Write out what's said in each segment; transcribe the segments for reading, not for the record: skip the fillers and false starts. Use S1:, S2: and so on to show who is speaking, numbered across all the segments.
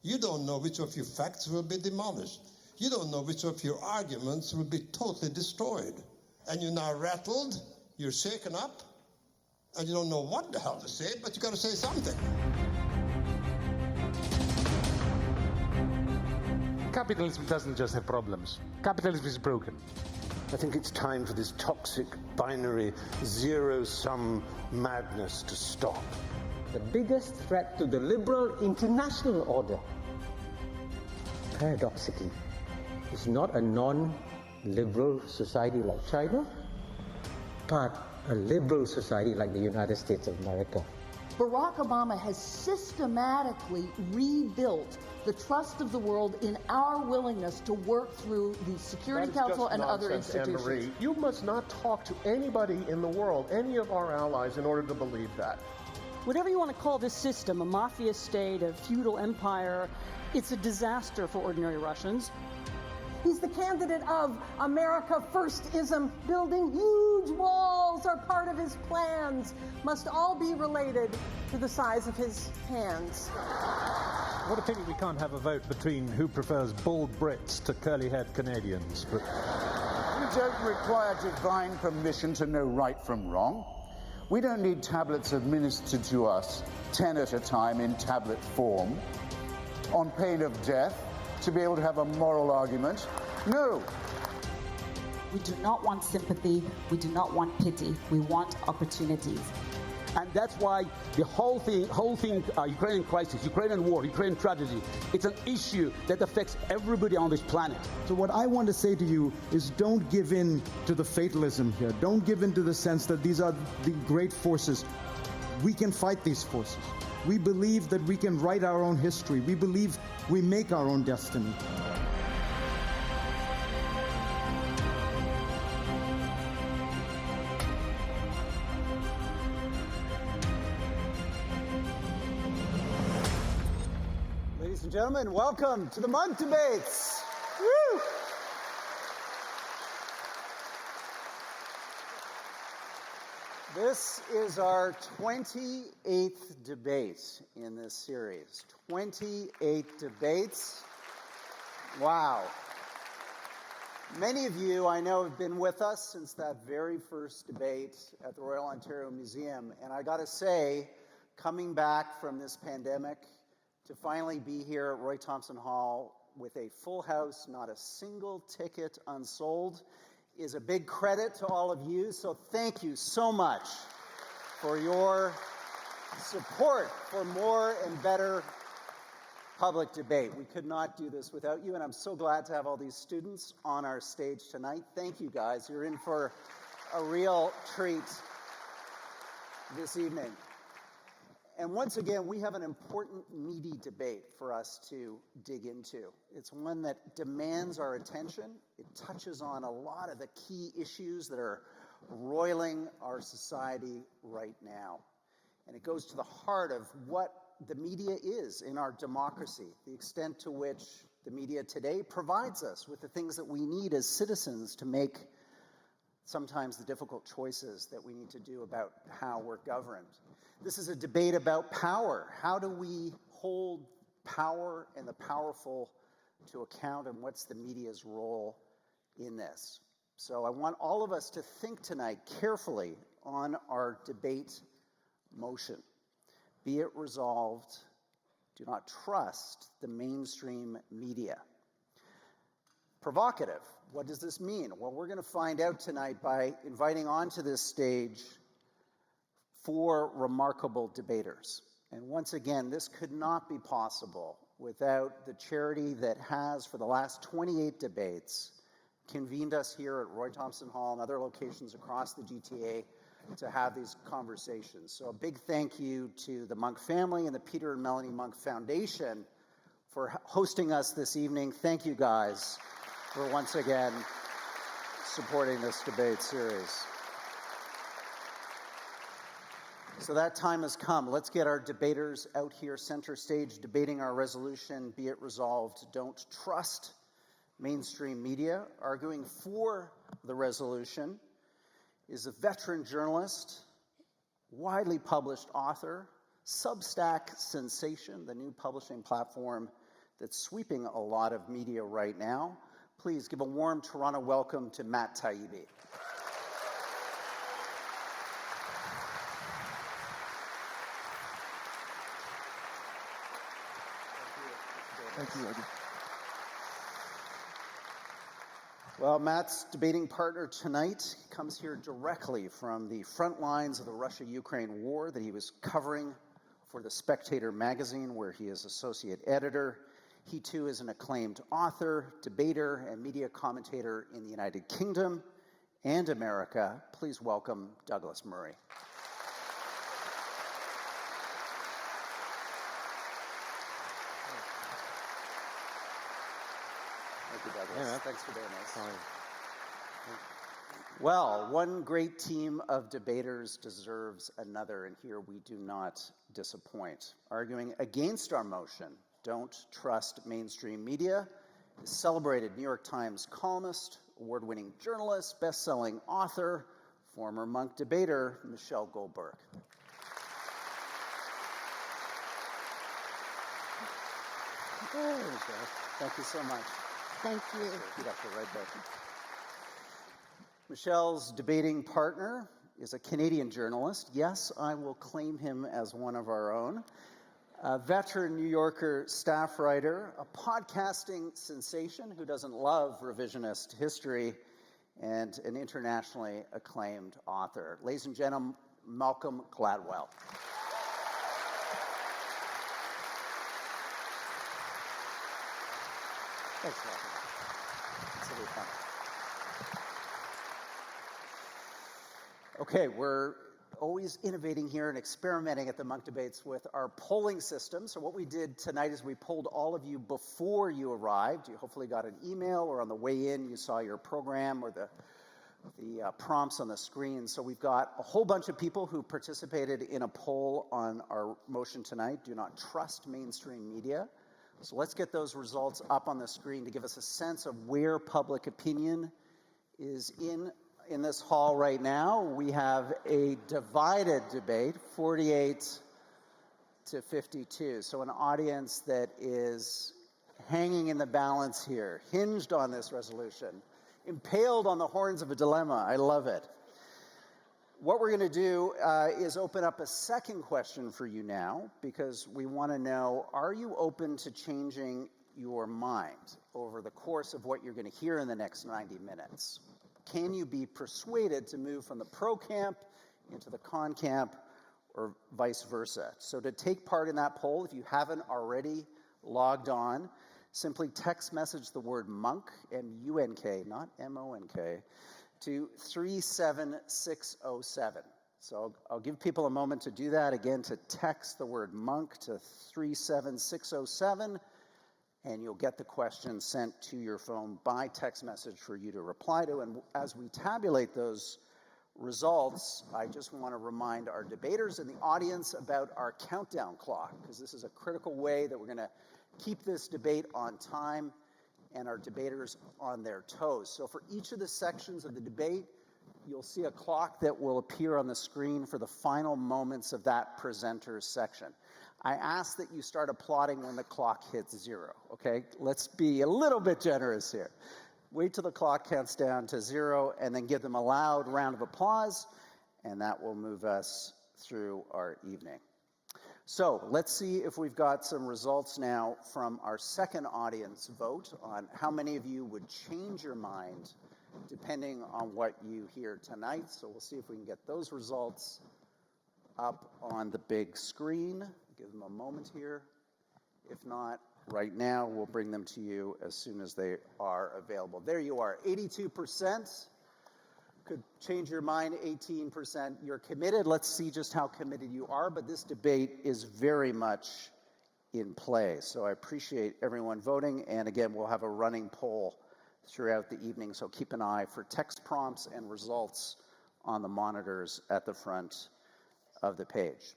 S1: You don't know which of your facts will be demolished. You don't know which of your arguments will be totally destroyed. And you're now rattled, you're shaken up, and you don't know what the hell to say, but you got to say something.
S2: Capitalism doesn't just have problems. Capitalism is broken.
S3: I think it's time for this toxic, binary, zero-sum madness to stop.
S4: The biggest threat to the liberal international order, paradoxically, is not a non-liberal society like China, but a liberal society like the United States of America.
S5: Barack Obama has systematically rebuilt the trust of the world in our willingness to work through the Security Council and other institutions.
S6: Anne-Marie. You must not talk to anybody in the world, any of our allies, in order to believe that.
S7: Whatever you want to call this system, a mafia state, a feudal empire, it's a disaster for ordinary Russians.
S8: He's the candidate of America Firstism. Building huge walls are part of his plans. Must all be related to the size of his hands.
S9: What a pity we can't have a vote between who prefers bald Brits to curly-haired Canadians. But
S10: we don't require divine permission to know right from wrong. We don't need tablets administered to us 10 at a time in tablet form, on pain of death, to be able to have a moral argument. No.
S11: We do not want sympathy. We do not want pity. We want opportunities.
S12: And that's why the whole thing, Ukrainian crisis, Ukrainian war, Ukrainian tragedy, it's an issue that affects everybody on this planet.
S13: So what I want to say to you is don't give in to the fatalism here. Don't give in to the sense that these are the great forces. We can fight these forces. We believe that we can write our own history. We believe we make our own destiny.
S14: Ladies and gentlemen, welcome to the Munk Debates. Woo! This is our 28th debate in this series. 28 debates. Wow. Many of you, I know, have been with us since that very first debate at the Royal Ontario Museum. And I got to say, coming back from this pandemic, to finally be here at Roy Thomson Hall with a full house, not a single ticket unsold, is a big credit to all of you. So thank you so much for your support for more and better public debate. We could not do this without you, and I'm so glad to have all these students on our stage tonight. Thank you, guys. You're in for a real treat this evening. And once again, we have an important, meaty debate for us to dig into. It's one that demands our attention. It touches on a lot of the key issues that are roiling our society right now. And it goes to the heart of what the media is in our democracy, the extent to which the media today provides us with the things that we need as citizens to make sometimes the difficult choices that we need to do about how we're governed. This is a debate about power. How do we hold power and the powerful to account, and what's the media's role in this? So I want all of us to think tonight carefully on our debate motion. Be it resolved, do not trust the mainstream media. Provocative. What does this mean? Well, we're going to find out tonight by inviting onto this stage 4 remarkable debaters. And once again, this could not be possible without the charity that has, for the last 28 debates, convened us here at Roy Thomson Hall and other locations across the GTA to have these conversations. So a big thank you to the Munk family and the Peter and Melanie Munk Foundation for hosting us this evening. Thank you, guys, for once again supporting this debate series. So that time has come. Let's get our debaters out here center stage debating our resolution, be it resolved, don't trust mainstream media. Arguing for the resolution is a veteran journalist, widely published author, Substack sensation, the new publishing platform, that's sweeping a lot of media right now. Please give a warm Toronto welcome to Matt Taibbi.
S15: Thank you, Roger.
S14: Well, Matt's debating partner tonight comes here directly from the front lines of the Russia-Ukraine war that he was covering for The Spectator magazine, where he is associate editor. He, too, is an acclaimed author, debater, and media commentator in the United Kingdom and America. Please welcome Douglas Murray. Thank you, Douglas.
S4: Yeah,
S14: thanks for doing this.
S4: Sorry.
S14: Well, one great team of debaters deserves another, and here we do not disappoint. Arguing against our motion, Don't Trust Mainstream Media, is celebrated New York Times columnist, award-winning journalist, best-selling author, former Munk debater, Michelle Goldberg. Thank you so much.
S16: Thank you.
S14: Feet up to right there. Michelle's debating partner is a Canadian journalist. Yes, I will claim him as one of our own. A veteran New Yorker staff writer, a podcasting sensation who doesn't love revisionist history, and an internationally acclaimed author. Ladies and gentlemen, Malcolm Gladwell. Thanks, Malcolm. It's really fun. Okay, we're always innovating here and experimenting at the Munk Debates with our polling system. So what we did tonight is we polled all of you before you arrived. You hopefully got an email, or on the way in you saw your program or the prompts on the screen. So we've got a whole bunch of people who participated in a poll on our motion tonight, Do Not Trust Mainstream Media. So let's get those results up on the screen to give us a sense of where public opinion is in this hall right now. We have a divided debate, 48 to 52. So an audience that is hanging in the balance here, hinged on this resolution, impaled on the horns of a dilemma. I love it. What we're going to do is open up a second question for you now, because we want to know, are you open to changing your mind over the course of what you're going to hear in the next 90 minutes? Can you be persuaded to move from the pro camp into the con camp, or vice versa? So to take part in that poll, if you haven't already logged on, simply text message the word MUNK, M-U-N-K, not M-O-N-K, to 37607. So I'll give people a moment to do that. Again, to text the word MUNK to 37607, and you'll get the question sent to your phone by text message for you to reply to. And as we tabulate those results, I just want to remind our debaters in the audience about our countdown clock, because this is a critical way that we're going to keep this debate on time and our debaters on their toes. So for each of the sections of the debate, you'll see a clock that will appear on the screen for the final moments of that presenter's section. I ask that you start applauding when the clock hits 0, okay? Let's be a little bit generous here. Wait till the clock counts down to 0, and then give them a loud round of applause, and that will move us through our evening. So let's see if we've got some results now from our second audience vote on how many of you would change your mind depending on what you hear tonight. So we'll see if we can get those results up on the big screen. Give them a moment here. If not, right now, we'll bring them to you as soon as they are available. There you are, 82%. Could change your mind, 18%. You're committed. Let's see just how committed you are, but this debate is very much in play. So I appreciate everyone voting, and again, we'll have a running poll throughout the evening, so keep an eye for text prompts and results on the monitors at the front of the page.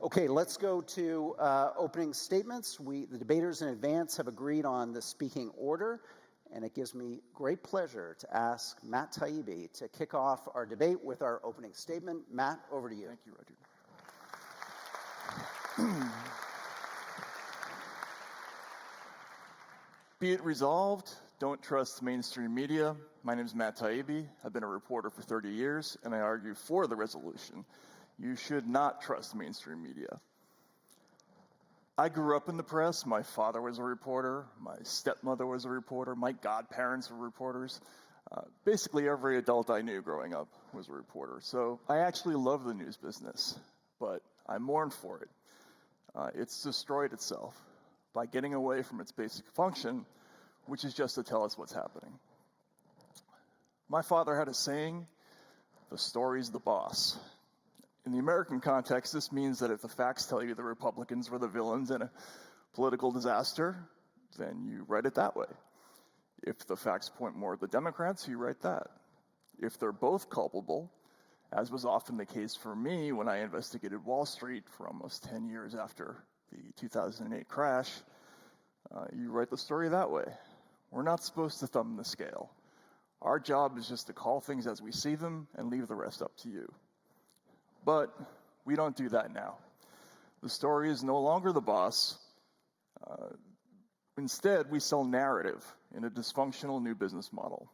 S14: Okay, let's go to opening statements. The debaters in advance have agreed on the speaking order, and it gives me great pleasure to ask Matt Taibbi to kick off our debate with our opening statement. Matt, over to you.
S15: Thank you, Roger. Be it resolved, don't trust mainstream media. My name is Matt Taibbi. I've been a reporter for 30 years, and I argue for the resolution. You should not trust mainstream media. I grew up in the press. My father was a reporter. My stepmother was a reporter. My godparents were reporters. Basically, every adult I knew growing up was a reporter. So I actually love the news business, but I mourn for it. It's destroyed itself by getting away from its basic function, which is just to tell us what's happening. My father had a saying, "The story's the boss." In the American context, this means that if the facts tell you the Republicans were the villains in a political disaster, then you write it that way. If the facts point more to the Democrats, you write that. If they're both culpable, as was often the case for me when I investigated Wall Street for almost 10 years after the 2008 crash, you write the story that way. We're not supposed to thumb the scale. Our job is just to call things as we see them and leave the rest up to you. But we don't do that now. The story is no longer the boss. Instead, we sell narrative in a dysfunctional new business model.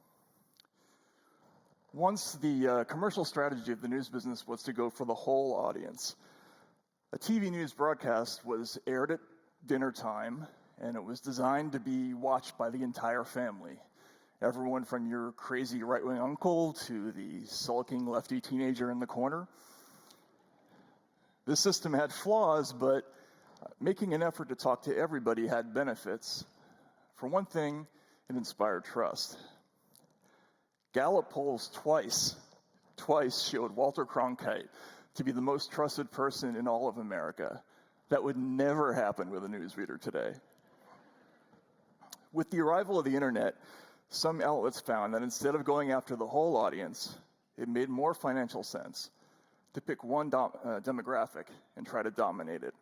S15: Once the commercial strategy of the news business was to go for the whole audience. A TV news broadcast was aired at dinner time, and it was designed to be watched by the entire family. Everyone from your crazy right-wing uncle to the sulking lefty teenager in the corner. This system had flaws, but making an effort to talk to everybody had benefits. For one thing, it inspired trust. Gallup polls twice showed Walter Cronkite to be the most trusted person in all of America. That would never happen with a newsreader today. With the arrival of the internet, some outlets found that instead of going after the whole audience, it made more financial sense to pick one demographic and try to dominate it.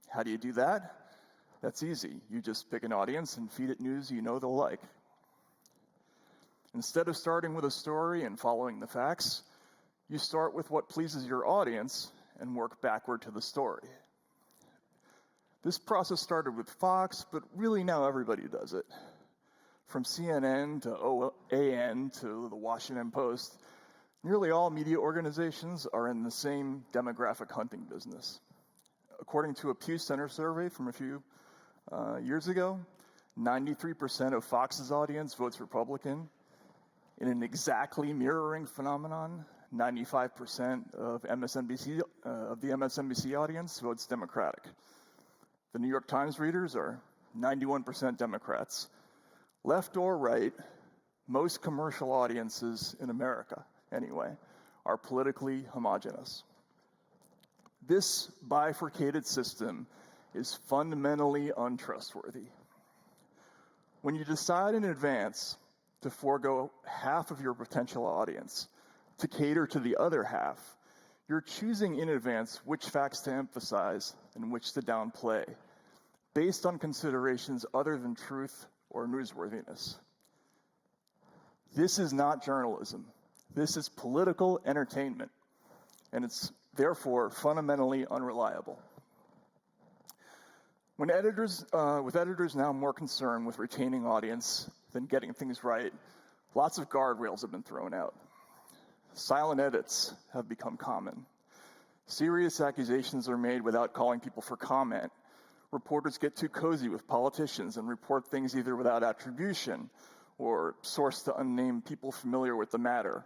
S15: How do you do that? That's easy. You just pick an audience and feed it news you know they'll like. Instead of starting with a story and following the facts, you start with what pleases your audience and work backward to the story. This process started with Fox, but really now everybody does it. From CNN to OAN to the Washington Post, nearly all media organizations are in the same demographic hunting business. According to a Pew Center survey from a few years ago, 93% of Fox's audience votes Republican. In an exactly mirroring phenomenon, 95% of the MSNBC audience votes Democratic. The New York Times readers are 91% Democrats. Left or right, most commercial audiences in America, anyway, are politically homogenous. This bifurcated system is fundamentally untrustworthy. When you decide in advance to forego half of your potential audience to cater to the other half, you're choosing in advance which facts to emphasize and which to downplay, based on considerations other than truth or newsworthiness. This is not journalism. This is political entertainment, and it's therefore fundamentally unreliable. With editors now more concerned with retaining audience than getting things right, lots of guardrails have been thrown out. Silent edits have become common. Serious accusations are made without calling people for comment. Reporters get too cozy with politicians and report things either without attribution or sourced to unnamed people familiar with the matter.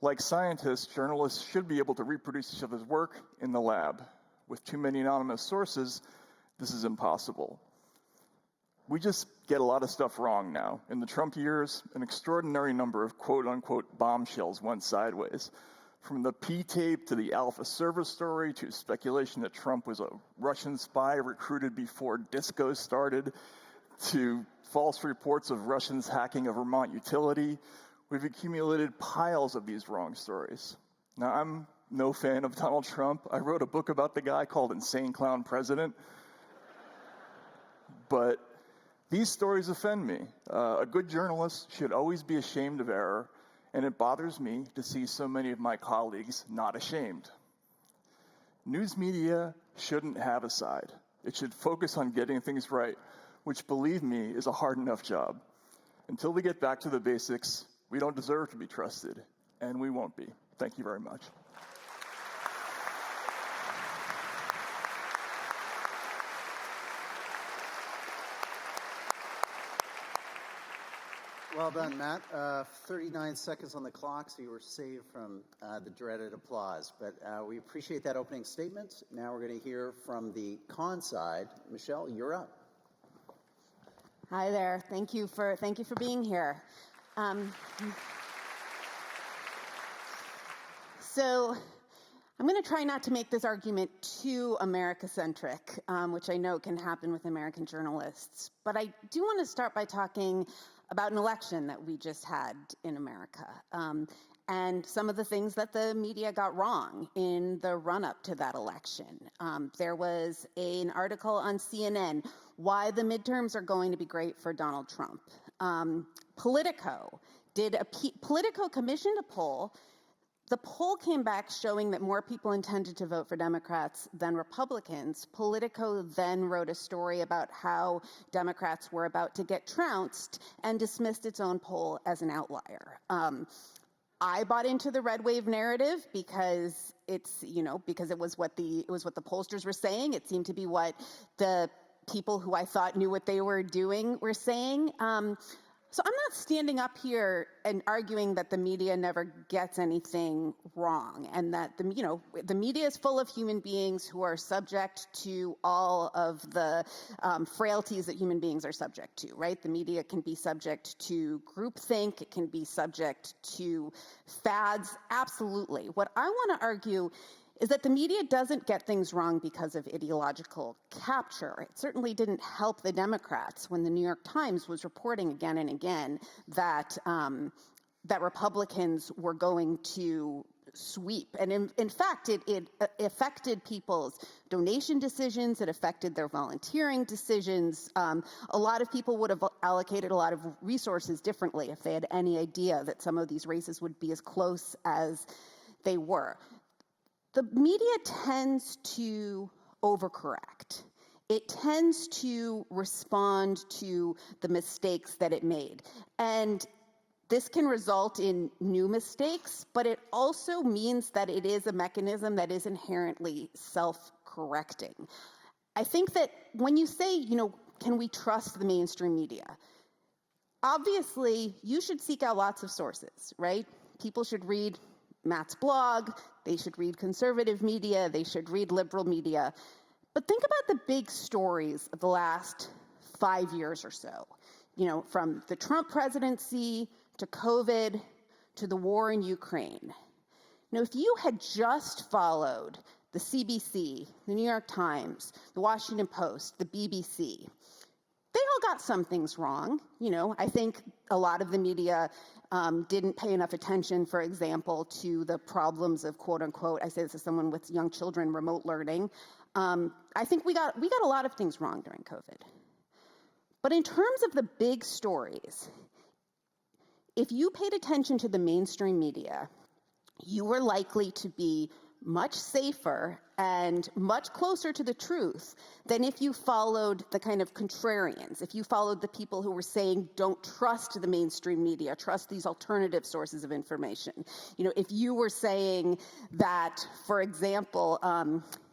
S15: Like scientists, journalists should be able to reproduce each other's work in the lab. With too many anonymous sources, this is impossible. We just get a lot of stuff wrong now. In the Trump years, an extraordinary number of quote-unquote bombshells went sideways. From the P-tape to the Alpha server story to speculation that Trump was a Russian spy recruited before disco started to false reports of Russians hacking a Vermont utility, we've accumulated piles of these wrong stories. Now, I'm no fan of Donald Trump. I wrote a book about the guy called Insane Clown President. But these stories offend me. A good journalist should always be ashamed of error, and it bothers me to see so many of my colleagues not ashamed. News media shouldn't have a side. It should focus on getting things right, which, believe me, is a hard enough job. Until we get back to the basics, we don't deserve to be trusted, and we won't be. Thank you very much.
S14: Well done, Matt. 39 seconds on the clock, so you were saved from the dreaded applause. But we appreciate that opening statement. Now we're going to hear from the con side. Michelle, you're up.
S16: Hi there. Thank you for being here. So I'm going to try not to make this argument too America-centric, which I know can happen with American journalists. But I do want to start by talking about an election that we just had in America, and some of the things that the media got wrong in the run-up to that election. There was an article on CNN, Why the Midterms Are Going to Be Great for Donald Trump. Politico commissioned a poll. The poll came back showing that more people intended to vote for Democrats than Republicans. Politico then wrote a story about how Democrats were about to get trounced and dismissed its own poll as an outlier. I bought into the red wave narrative because it was what the pollsters were saying. It seemed to be what the people who I thought knew what they were doing were saying. So I'm not standing up here and arguing that the media never gets anything wrong, and that the media is full of human beings who are subject to all of the frailties that human beings are subject to, right? The media can be subject to groupthink, it can be subject to fads, absolutely. What I want to argue is that the media doesn't get things wrong because of ideological capture. It certainly didn't help the Democrats when the New York Times was reporting again and again that that Republicans were going to sweep. And in fact, it affected people's donation decisions. It affected their volunteering decisions. A lot of people would have allocated a lot of resources differently if they had any idea that some of these races would be as close as they were. The media tends to overcorrect. It tends to respond to the mistakes that it made. And this can result in new mistakes, but it also means that it is a mechanism that is inherently self-correcting. I think that when you say, can we trust the mainstream media? Obviously, you should seek out lots of sources, right? People should read Matt's blog, they should read conservative media, they should read liberal media. But think about the big stories of the last 5 years or so, from the Trump presidency to COVID to the war in Ukraine. Now, if you had just followed the CBC, the New York Times, the Washington Post, the BBC, they all got some things wrong. I think a lot of the media didn't pay enough attention, for example, to the problems of quote unquote, I say this as someone with young children, remote learning. I think we got a lot of things wrong during COVID. But in terms of the big stories, if you paid attention to the mainstream media, you were likely to be much safer and much closer to the truth than if you followed the kind of contrarians, if you followed the people who were saying, don't trust the mainstream media, trust these alternative sources of information. If you were saying that, for example,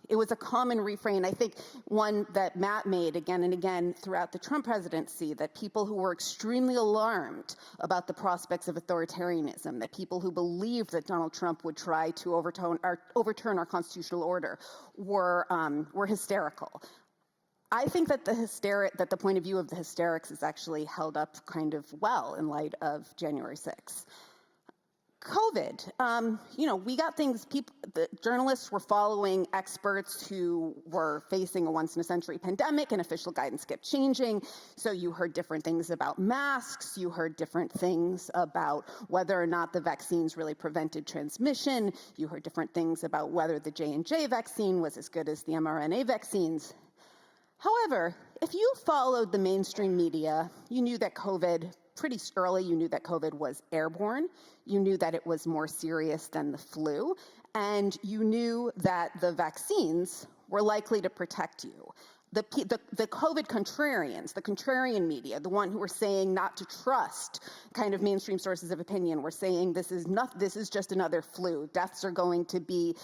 S16: it was a common refrain, I think one that Matt made again and again throughout the Trump presidency, that people who were extremely alarmed about the prospects of authoritarianism, that people who believed that Donald Trump would try to overturn our constitutional order were hysterical. I think that the point of view of the hysterics is actually held up kind of well in light of January 6th. COVID, we got things, the journalists were following experts who were facing a once-in-a-century pandemic, and official guidance kept changing. So you heard different things about masks, you heard different things about whether or not the vaccines really prevented transmission, you heard different things about whether the J&J vaccine was as good as the mRNA vaccines. However, if you followed the mainstream media, you knew that pretty early, you knew that COVID was airborne, you knew that it was more serious than the flu, and you knew that the vaccines were likely to protect you. the COVID contrarians, the contrarian media, the one who were saying not to trust kind of mainstream sources of opinion, were saying this is just another flu. Deaths are going to be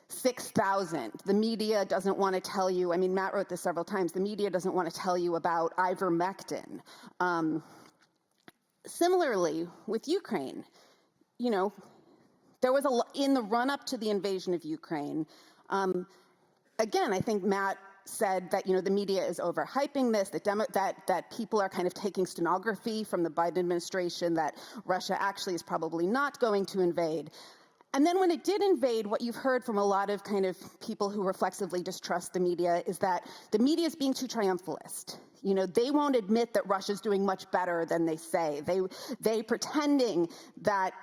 S16: 6,000. The media doesn't want to tell you, I mean, Matt wrote this several times, the media doesn't want to tell you about ivermectin. Similarly, with Ukraine, you know, there was in the run-up to the invasion of Ukraine, again, I think Matt said that, you know, the media is overhyping this, that people are kind of taking stenography from the Biden administration, that Russia actually is probably not going to invade. And then when it did invade, what you've heard from a lot of kind of people who reflexively distrust the media is that the media is being too triumphalist. You know, they won't admit that Russia's doing much better than they say. They pretending that,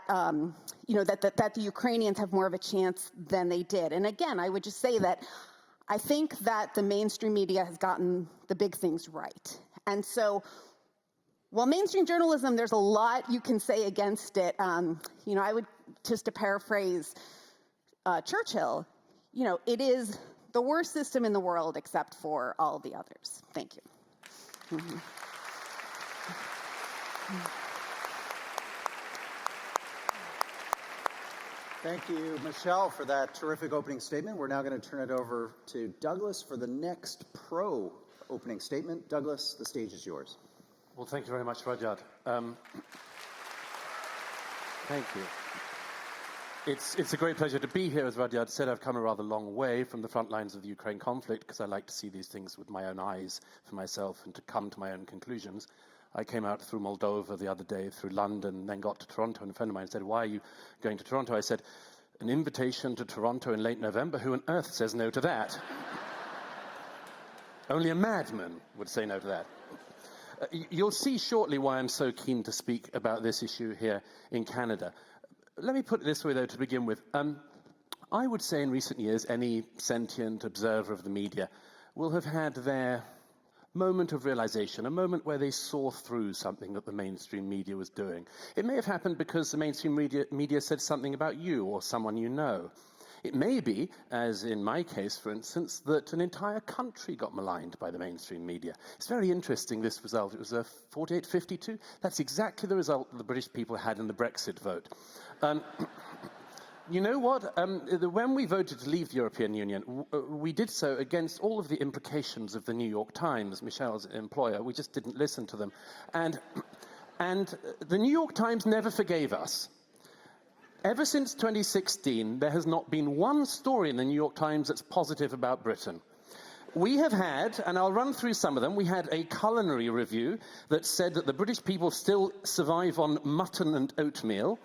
S16: you know, that the Ukrainians have more of a chance than they did. And again, I would just say that I think that the mainstream media has gotten the big things right. And so while mainstream journalism, there's a lot you can say against it. You know, I would, just to paraphrase Churchill, you know, it is the worst system in the world except for all the others. Thank you. Mm-hmm.
S14: Thank you, Michelle, for that terrific opening statement. We're now going to turn it over to Douglas for the next pro opening statement. Douglas, the stage is yours.
S3: Well, thank you very much, Rudyard. Thank you. It's a great pleasure to be here. As Rudyard said, I've come a rather long way from the front lines of the Ukraine conflict because I like to see these things with my own eyes for myself and to come to my own conclusions. I came out through Moldova the other day, through London, then got to Toronto, and a friend of mine said, "Why are you going to Toronto?" I said, "An invitation to Toronto in late November? Who on earth says no to that?" Only a madman would say no to that. You'll see shortly why I'm so keen to speak about this issue here in Canada. Let me put it this way, though, to begin with. I would say in recent years, any sentient observer of the media will have had their moment of realization, a moment where they saw through something that the mainstream media was doing. It may have happened because the mainstream media said something about you or someone you know. It may be, as in my case, for instance, that an entire country got maligned by the mainstream media. It's very interesting, this result. It was a 48-52. That's exactly the result that the British people had in the Brexit vote. You know what? When we voted to leave the European Union, we did so against all of the implications of the New York Times, Michelle's employer. We just didn't listen to them. And the New York Times never forgave us. Ever since 2016, there has not been one story in the New York Times that's positive about Britain. We have had, and I'll run through some of them, we had a culinary review that said that the British people still survive on mutton and oatmeal.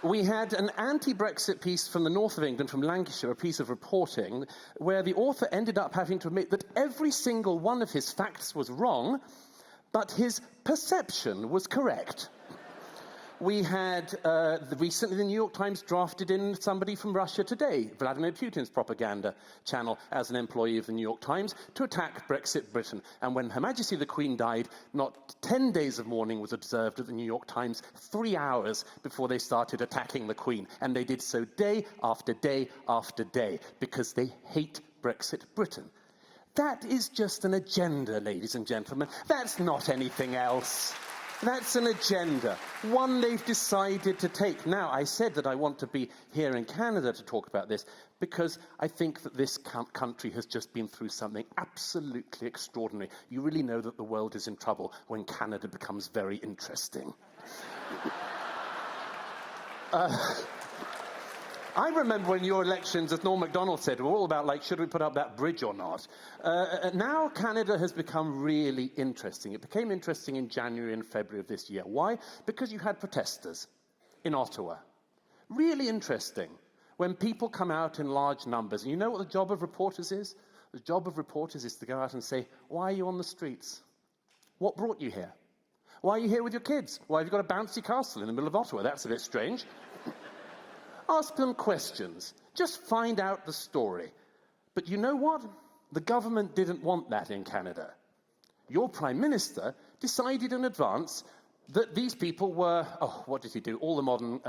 S3: We had an anti-Brexit piece from the north of England, from Lancashire, a piece of reporting, where the author ended up having to admit that every single one of his facts was wrong, but his perception was correct. We had, recently the New York Times drafted in somebody from Russia Today, Vladimir Putin's propaganda channel, as an employee of the New York Times, to attack Brexit Britain. And when Her Majesty the Queen died, not 10 days of mourning was observed at the New York Times, 3 hours before they started attacking the Queen. And they did so day after day after day, because they hate Brexit Britain. That is just an agenda, ladies and gentlemen. That's not anything else. That's an agenda, one they've decided to take. Now, I said that I want to be here in Canada to talk about this because I think that this country has just been through something absolutely extraordinary. You really know that the world is in trouble when Canada becomes very interesting. I remember when your elections, as Norm MacDonald said, were all about, like, should we put up that bridge or not? Now Canada has become really interesting. It became interesting in January and February of this year. Why? Because you had protesters in Ottawa. Really interesting. When people come out in large numbers. And you know what the job of reporters is? The job of reporters is to go out and say, why are you on the streets? What brought you here? Why are you here with your kids? Why have you got a bouncy castle in the middle of Ottawa? That's a bit strange. Ask them questions. Just find out the story. But you know what? The government didn't want that in Canada. Your Prime Minister decided in advance that these people were, what did he do? All the modern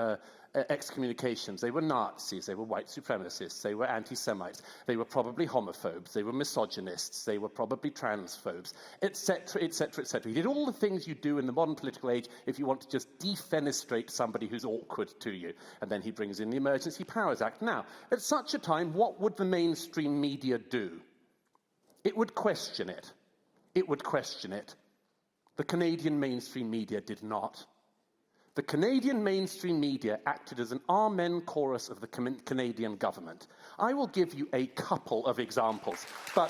S3: excommunications. They were Nazis, they were white supremacists, they were anti-Semites, they were probably homophobes, they were misogynists, they were probably transphobes, etc., etc., etc. He did all the things you do in the modern political age if you want to just defenestrate somebody who's awkward to you. And then he brings in the Emergency Powers Act. Now, at such a time, what would the mainstream media do? It would question it. It would question it. The Canadian mainstream media did not. The Canadian mainstream media acted as an amen chorus of the Canadian government. I will give you a couple of examples, but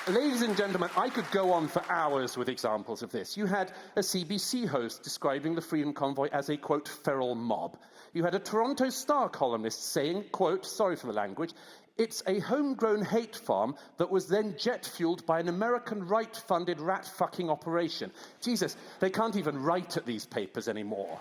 S3: ladies and gentlemen, I could go on for hours with examples of this. You had a CBC host describing the Freedom Convoy as a, quote, feral mob. You had a Toronto Star columnist saying, quote, sorry for the language, it's a homegrown hate farm that was then jet-fueled by an American right-funded rat-fucking operation. Jesus, they can't even write at these papers anymore.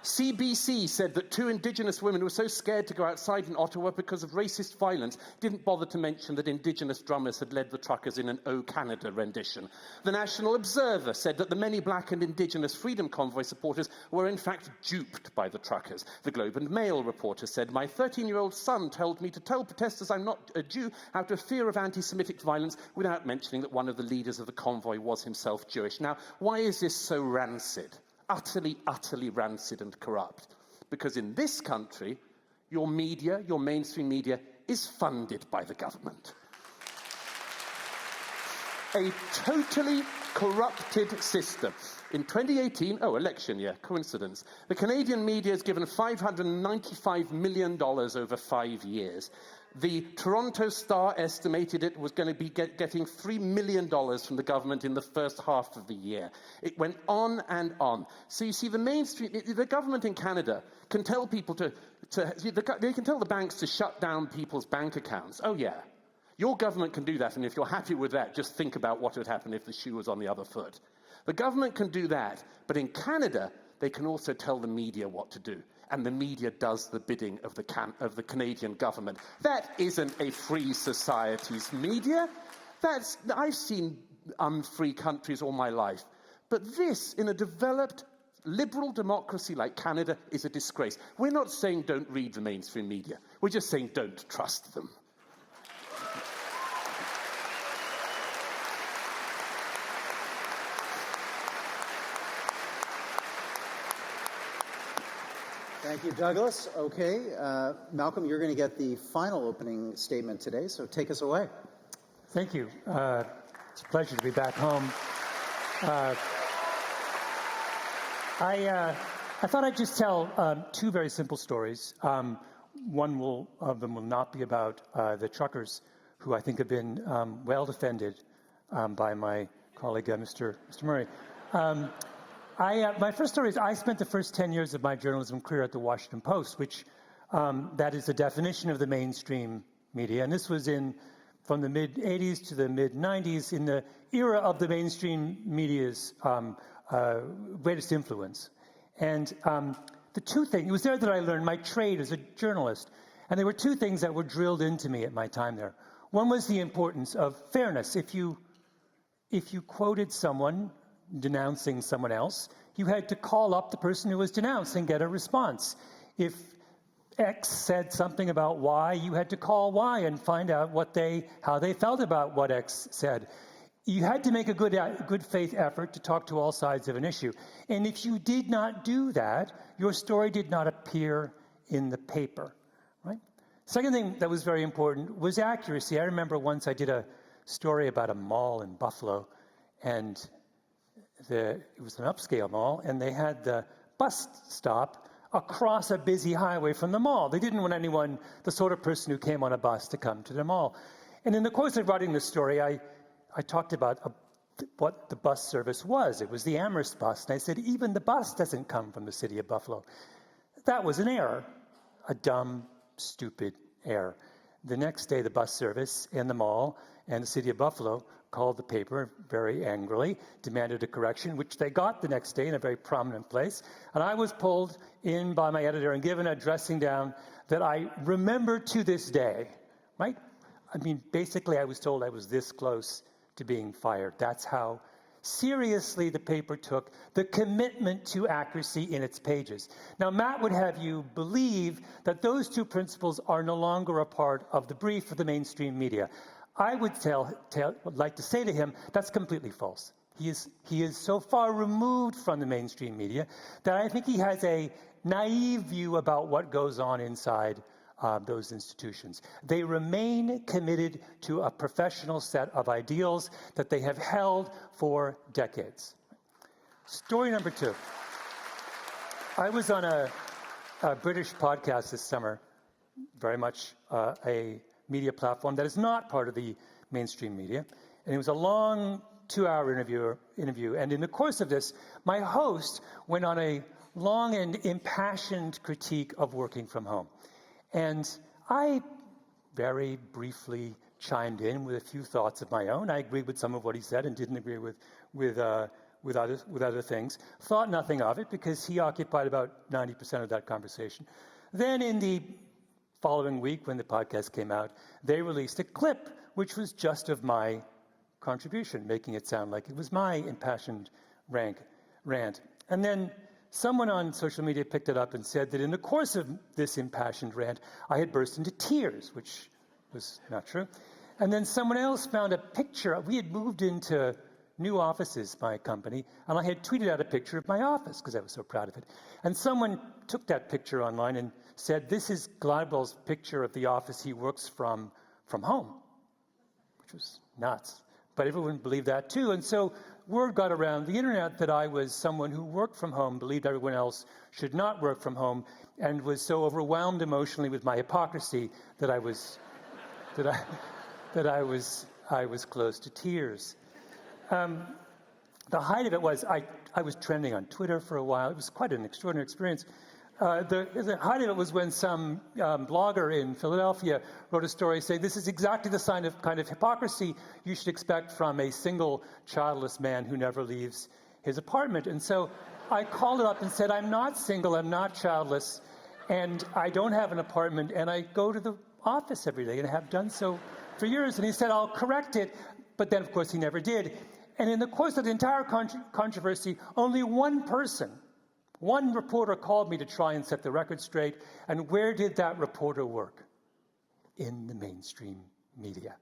S3: CBC said that 2 Indigenous women who were so scared to go outside in Ottawa because of racist violence didn't bother to mention that Indigenous drummers had led the truckers in an O Canada rendition. The National Observer said that the many black and Indigenous Freedom Convoy supporters were in fact duped by the truckers. The Globe and Mail reporter said, my 13-year-old son told me to tell protesters I'm not a Jew out of fear of anti-Semitic violence without mentioning that one of the leaders of the convoy was himself Jewish. Now, why is this so rancid? Utterly, utterly rancid and corrupt. Because in this country, your media, your mainstream media, is funded by the government. A totally corrupted system. In 2018, election year, coincidence, the Canadian media is given $595 million over 5 years. The Toronto Star estimated it was going to be getting $3 million from the government in the first half of the year. It went on and on. So you see, the mainstream, the government in Canada can tell people they can tell the banks to shut down people's bank accounts. Oh yeah, your government can do that, and if you're happy with that, just think about what would happen if the shoe was on the other foot. The government can do that, but in Canada, they can also tell the media what to do. And the media does the bidding of the Canadian government. That isn't a free society's media. I've seen unfree countries all my life. But this, in a developed liberal democracy like Canada, is a disgrace. We're not saying don't read the mainstream media. We're just saying don't trust them.
S14: Thank you, Douglas. Okay, Malcolm, you're going to get the final opening statement today, so take us away.
S17: Thank you. It's a pleasure to be back home. I thought I'd just tell 2 very simple stories. One of them will not be about the truckers, who I think have been well defended by my colleague, Mr. Murray. My first story is I spent the first 10 years of my journalism career at the Washington Post, which that is the definition of the mainstream media. And this was from the mid-'80s to the mid-'90s, in the era of the mainstream media's greatest influence. And the 2 things, it was there that I learned my trade as a journalist. And there were 2 things that were drilled into me at my time there. One was the importance of fairness. If you quoted someone denouncing someone else, you had to call up the person who was denounced and get a response. If X said something about Y, you had to call Y and find out how they felt about what X said. You had to make a good faith effort to talk to all sides of an issue. And if you did not do that, your story did not appear in the paper, right? Second thing that was very important was accuracy. I remember once I did a story about a mall in Buffalo, and it was an upscale mall, and they had the bus stop across a busy highway from the mall. They didn't want the sort of person who came on a bus, to come to the mall. And in the course of writing this story, I talked about what the bus service was. It was the Amherst bus, and I said, even the bus doesn't come from the city of Buffalo. That was an error, a dumb, stupid error. The next day, the bus service and the mall and the city of Buffalo called the paper very angrily, demanded a correction, which they got the next day in a very prominent place. And I was pulled in by my editor and given a dressing down that I remember to this day, right? I mean, basically, I was told I was this close to being fired. That's how seriously the paper took the commitment to accuracy in its pages. Now, Matt would have you believe that those two principles are no longer a part of the brief of the mainstream media. I would like to say to him, that's completely false. He is so far removed from the mainstream media that I think he has a naive view about what goes on inside those institutions. They remain committed to a professional set of ideals that they have held for decades. Story number 2. I was on a British podcast this summer, very much a media platform that is not part of the mainstream media, and it was a long 2-hour interview. And in the course of this, my host went on a long and impassioned critique of working from home. And I very briefly chimed in with a few thoughts of my own. I agreed with some of what he said and didn't agree with other things. Thought nothing of it because he occupied about 90% of that conversation. Then in the following week, when the podcast came out, they released a clip which was just of my contribution, making it sound like it was my impassioned rant. And then someone on social media picked it up and said that in the course of this impassioned rant, I had burst into tears, which was not true. And then someone else found a picture. We had moved into new offices, my company, and I had tweeted out a picture of my office because I was so proud of it. And someone took that picture online and said, this is Gladwell's picture of the office he works from home, which was nuts. But everyone believed that too. And so word got around the internet that I was someone who worked from home, believed everyone else should not work from home, and was so overwhelmed emotionally with my hypocrisy that I was close to tears. The height of it was I was trending on Twitter for a while. It was quite an extraordinary experience. The height of it was when some blogger in Philadelphia wrote a story saying this is exactly the kind of hypocrisy you should expect from a single childless man who never leaves his apartment. And so I called it up and said, I'm not single, I'm not childless, and I don't have an apartment, and I go to the office every day and have done so for years. And he said, I'll correct it. But then, of course, he never did. And in the course of the entire controversy, only one reporter called me to try and set the record straight. And where did that reporter work? In the mainstream media.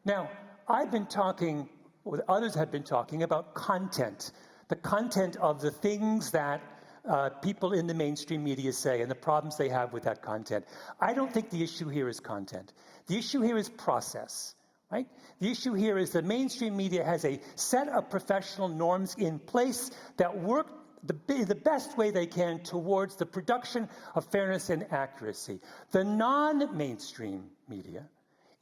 S17: Now, I've been talking, or others have been talking about content, the content of the things that people in the mainstream media say and the problems they have with that content. I don't think the issue here is content. The issue here is process. Right? The issue here is that mainstream media has a set of professional norms in place that work the best way they can towards the production of fairness and accuracy. The non-mainstream media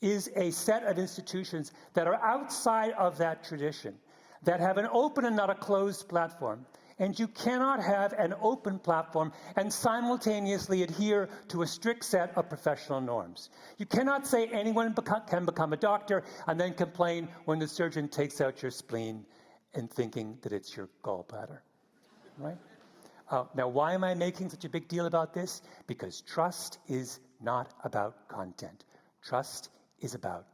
S17: is a set of institutions that are outside of that tradition, that have an open and not a closed platform. And you cannot have an open platform and simultaneously adhere to a strict set of professional norms. You cannot say anyone can become a doctor and then complain when the surgeon takes out your spleen and thinking that it's your gallbladder, right? Now, why am I making such a big deal about this? Because trust is not about content. Trust is about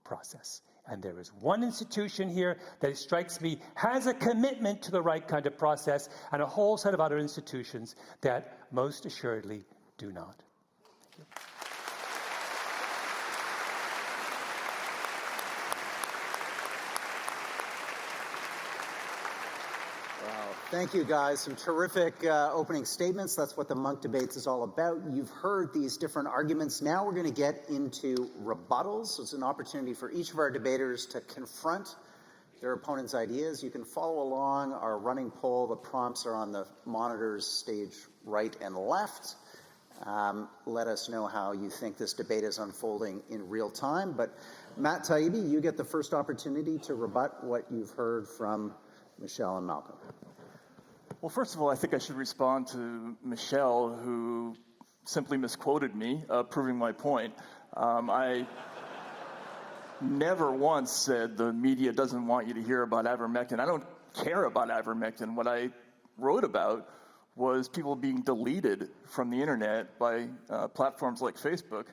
S17: process. And there is one institution here that it strikes me has a commitment to the right kind of process, and a whole set of other institutions that most assuredly do not. Thank you.
S14: Thank you, guys. Some terrific opening statements. That's what the Munk Debates is all about. You've heard these different arguments. Now we're going to get into rebuttals. So it's an opportunity for each of our debaters to confront their opponent's ideas. You can follow along our running poll. The prompts are on the monitors, stage right and left. Let us know how you think this debate is unfolding in real time. But Matt Taibbi, you get the first opportunity to rebut what you've heard from Michelle and Malcolm.
S15: Well, first of all, I think I should respond to Michelle, who simply misquoted me, proving my point. I never once said the media doesn't want you to hear about ivermectin. I don't care about ivermectin. What I wrote about was people being deleted from the internet by platforms like Facebook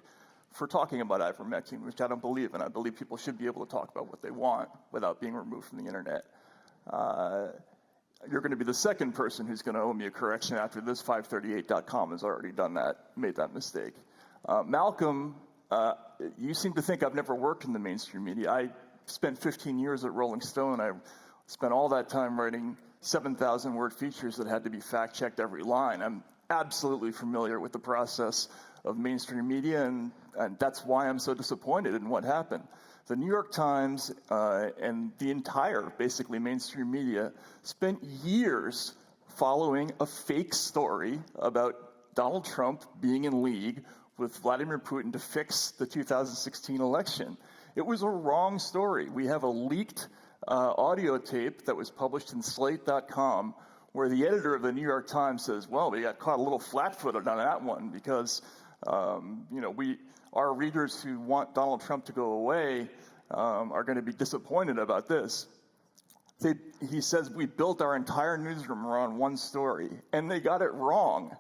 S15: for talking about ivermectin, which I don't believe in. I believe people should be able to talk about what they want without being removed from the internet. you're going to be the second person who's going to owe me a correction after this 538.com has already done that, made that mistake. Malcolm, you seem to think I've never worked in the mainstream media. I spent 15 years at Rolling Stone. I spent all that time writing 7,000-word features that had to be fact-checked every line. I'm absolutely familiar with the process of mainstream media, and that's why I'm so disappointed in what happened. The New York Times and the entire, basically, mainstream media spent years following a fake story about Donald Trump being in league with Vladimir Putin to fix the 2016 election. It was a wrong story. We have a leaked audio tape that was published in Slate.com where the editor of the New York Times says, well, we got caught a little flat-footed on that one because, our readers who want Donald Trump to go away are going to be disappointed about this. He says, we built our entire newsroom around one story, and they got it wrong.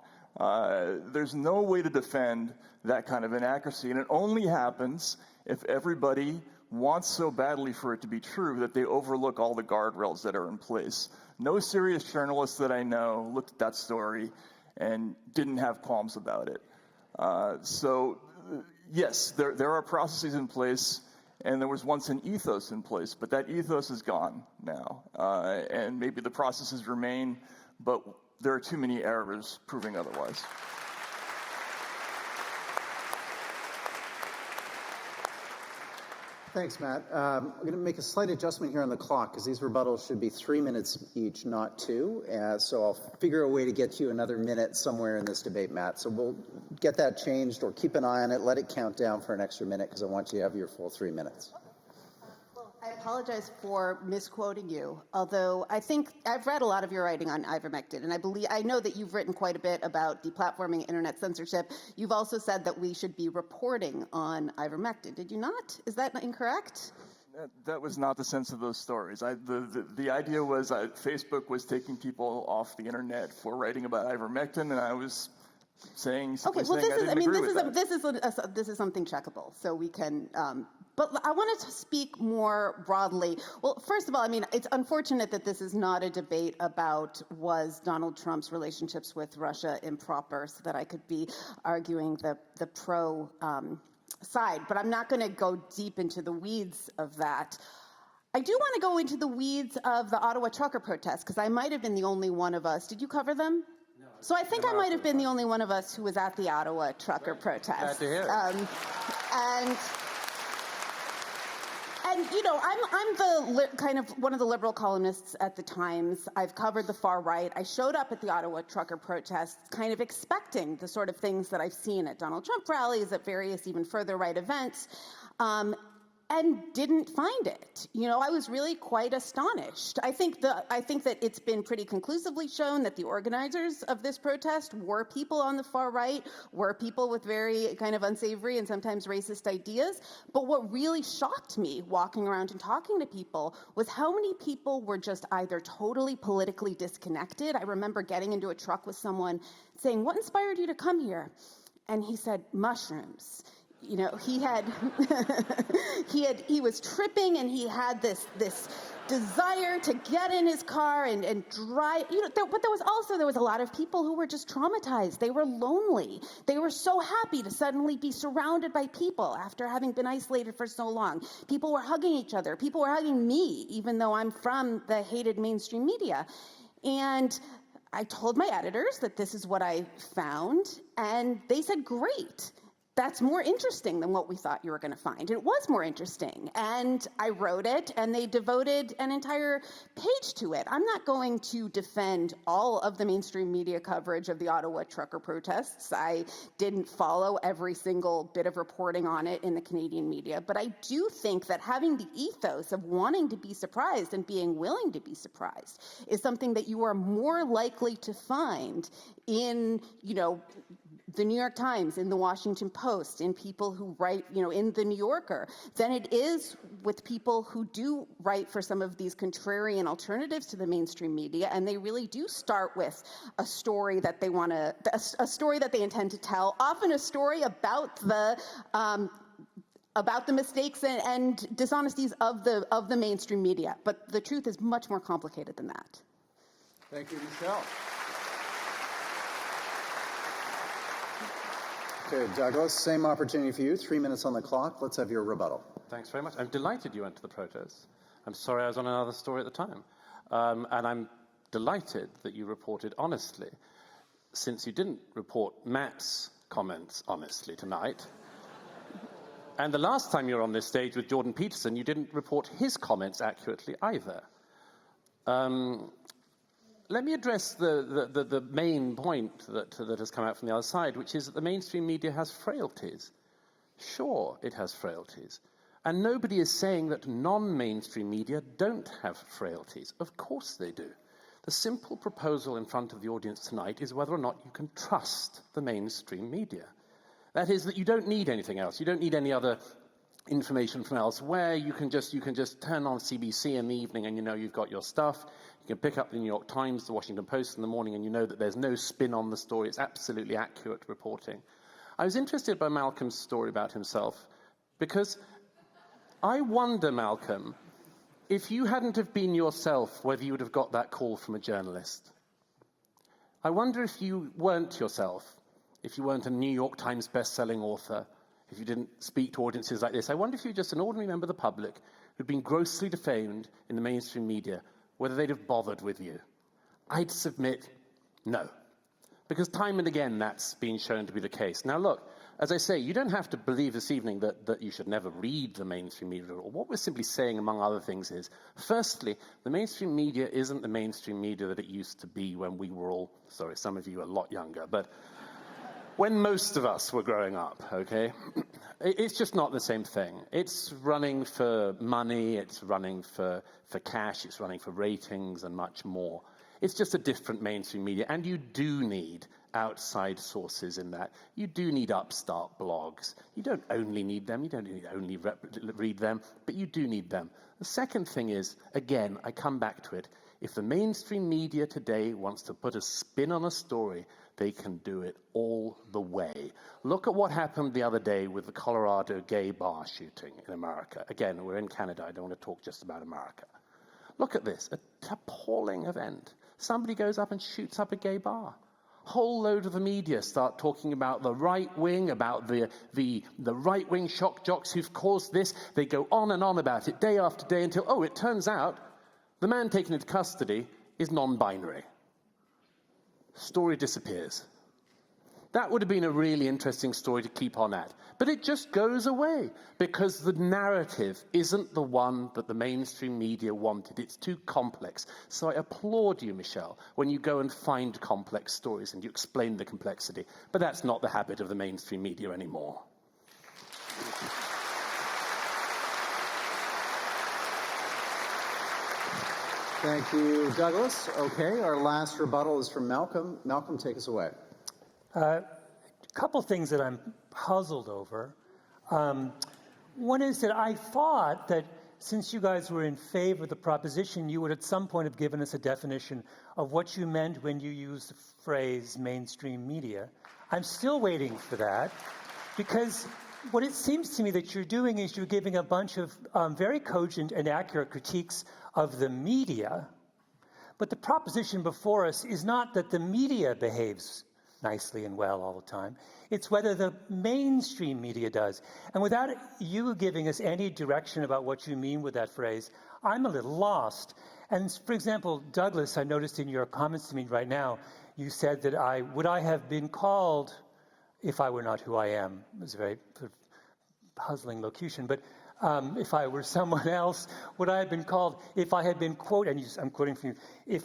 S15: There's no way to defend that kind of inaccuracy, and it only happens if everybody wants so badly for it to be true that they overlook all the guardrails that are in place. No serious journalist that I know looked at that story and didn't have qualms about it. Yes, there are processes in place, and there was once an ethos in place, but that ethos is gone now. And maybe the processes remain, but there are too many errors proving otherwise.
S14: Thanks, Matt. I'm going to make a slight adjustment here on the clock because these rebuttals should be 3 minutes each, not 2. So I'll figure a way to get you another minute somewhere in this debate, Matt. So we'll get that changed or keep an eye on it. Let it count down for an extra minute because I want you to have your full 3 minutes.
S16: I apologize for misquoting you, although I think I've read a lot of your writing on ivermectin, and I know that you've written quite a bit about deplatforming internet censorship. You've also said that we should be reporting on ivermectin. Did you not? Is that incorrect?
S15: That was not the sense of those stories. The idea was Facebook was taking people off the internet for writing about ivermectin, and I was saying
S16: okay. Well, this is something checkable, so we can. But I wanted to speak more broadly. Well, first of all, it's unfortunate that this is not a debate about was Donald Trump's relationships with Russia improper, so that I could be arguing the pro side. But I'm not going to go deep into the weeds of that. I do want to go into the weeds of the Ottawa trucker protests, because I might have been the only one of us. Did you cover them? No. So I think I might have been the only one of us who was at the Ottawa trucker protest.
S2: Glad to hear it.
S16: And I'm the kind of one of the liberal columnists at the Times. I've covered the far right. I showed up at the Ottawa trucker protests kind of expecting the sort of things that I've seen at Donald Trump rallies, at various even further right events, and didn't find it. I was really quite astonished. I think that it's been pretty conclusively shown that the organizers of this protest were people on the far right, were people with very kind of unsavory and sometimes racist ideas. But what really shocked me walking around and talking to people was how many people were just either totally politically disconnected. I remember getting into a truck with someone saying, "What inspired you to come here?" And he said, "Mushrooms." He was tripping, and he had this desire to get in his car and drive. But there was a lot of people who were just traumatized. They were lonely. They were so happy to suddenly be surrounded by people after having been isolated for so long. People were hugging each other. People were hugging me, even though I'm from the hated mainstream media. And I told my editors that this is what I found, and they said, "Great. That's more interesting than what we thought you were going to find." It was more interesting. And I wrote it, and they devoted an entire page to it. I'm not going to defend all of the mainstream media coverage of the Ottawa trucker protests. I didn't follow every single bit of reporting on it in the Canadian media. But I do think that having the ethos of wanting to be surprised and being willing to be surprised is something that you are more likely to find in, the New York Times, in the Washington Post, in people who write, in the New Yorker, than it is with people who do write for some of these contrarian alternatives to the mainstream media, and they really do start with a story that they a story that they intend to tell, often a story about the about the mistakes and dishonesties of the mainstream media. But the truth is much more complicated than that.
S14: Thank you, Michelle. Okay, Douglas, same opportunity for you. 3 minutes on the clock. Let's have your rebuttal.
S3: Thanks very much. I'm delighted you went to the protests. I'm sorry I was on another story at the time. And I'm delighted that you reported honestly, since you didn't report Matt's comments honestly tonight. And the last time you were on this stage with Jordan Peterson, you didn't report his comments accurately either. Let me address the main point that has come out from the other side, which is that the mainstream media has frailties. Sure, it has frailties. And nobody is saying that non-mainstream media don't have frailties. Of course they do. The simple proposal in front of the audience tonight is whether or not you can trust the mainstream media. That is, that you don't need anything else. You don't need any other information from elsewhere. You can just turn on CBC in the evening and you know you've got your stuff. You can pick up the New York Times, the Washington Post in the morning, and you know that there's no spin on the story. It's absolutely accurate reporting. I was interested by Malcolm's story about himself because I wonder, Malcolm, if you hadn't have been yourself, whether you would have got that call from a journalist. I wonder if you weren't yourself, if you weren't a New York Times best-selling author, if you didn't speak to audiences like this. I wonder if you're just an ordinary member of the public who'd been grossly defamed in the mainstream media, whether they'd have bothered with you. I'd submit no. Because time and again, that's been shown to be the case. Now look, as I say, you don't have to believe this evening that you should never read the mainstream media at all. What we're simply saying, among other things, is, firstly, the mainstream media isn't the mainstream media that it used to be when we were all, sorry, some of you are a lot younger, but when most of us were growing up, okay? It's just not the same thing. It's running for money, it's running for cash, it's running for ratings and much more. It's just a different mainstream media, and you do need outside sources in that. You do need upstart blogs. You don't only need them, you don't need only read them, but you do need them. The second thing is, again, I come back to it, if the mainstream media today wants to put a spin on a story, they can do it all the way. Look at what happened the other day with the Colorado gay bar shooting in America. Again, we're in Canada, I don't want to talk just about America. Look at this, an appalling event. Somebody goes up and shoots up a gay bar. Whole load of the media start talking about the right wing, about the right-wing shock jocks who've caused this. They go on and on about it day after day until, oh, it turns out the man taken into custody is non-binary. Story disappears. That would have been a really interesting story to keep on at. But it just goes away because the narrative isn't the one that the mainstream media wanted. It's too complex. So I applaud you, Michelle, when you go and find complex stories and you explain the complexity. But that's not the habit of the mainstream media anymore.
S14: Thank you, Douglas. Okay, our last rebuttal is from Malcolm. Malcolm, take us away.
S17: A couple things that I'm puzzled over. One is that I thought that since you guys were in favor of the proposition, you would at some point have given us a definition of what you meant when you used the phrase mainstream media. I'm still waiting for that because what it seems to me that you're doing is you're giving a bunch of very cogent and accurate critiques of the media, but the proposition before us is not that the media behaves nicely and well all the time. It's whether the mainstream media does. And without you giving us any direction about what you mean with that phrase, I'm a little lost. And for example, Douglas, I noticed in your comments to me right now, you said that would I have been called if I were not who I am? It was a very puzzling locution, but if I were someone else, would I have been called, if I had been, quote, and I'm quoting from you, if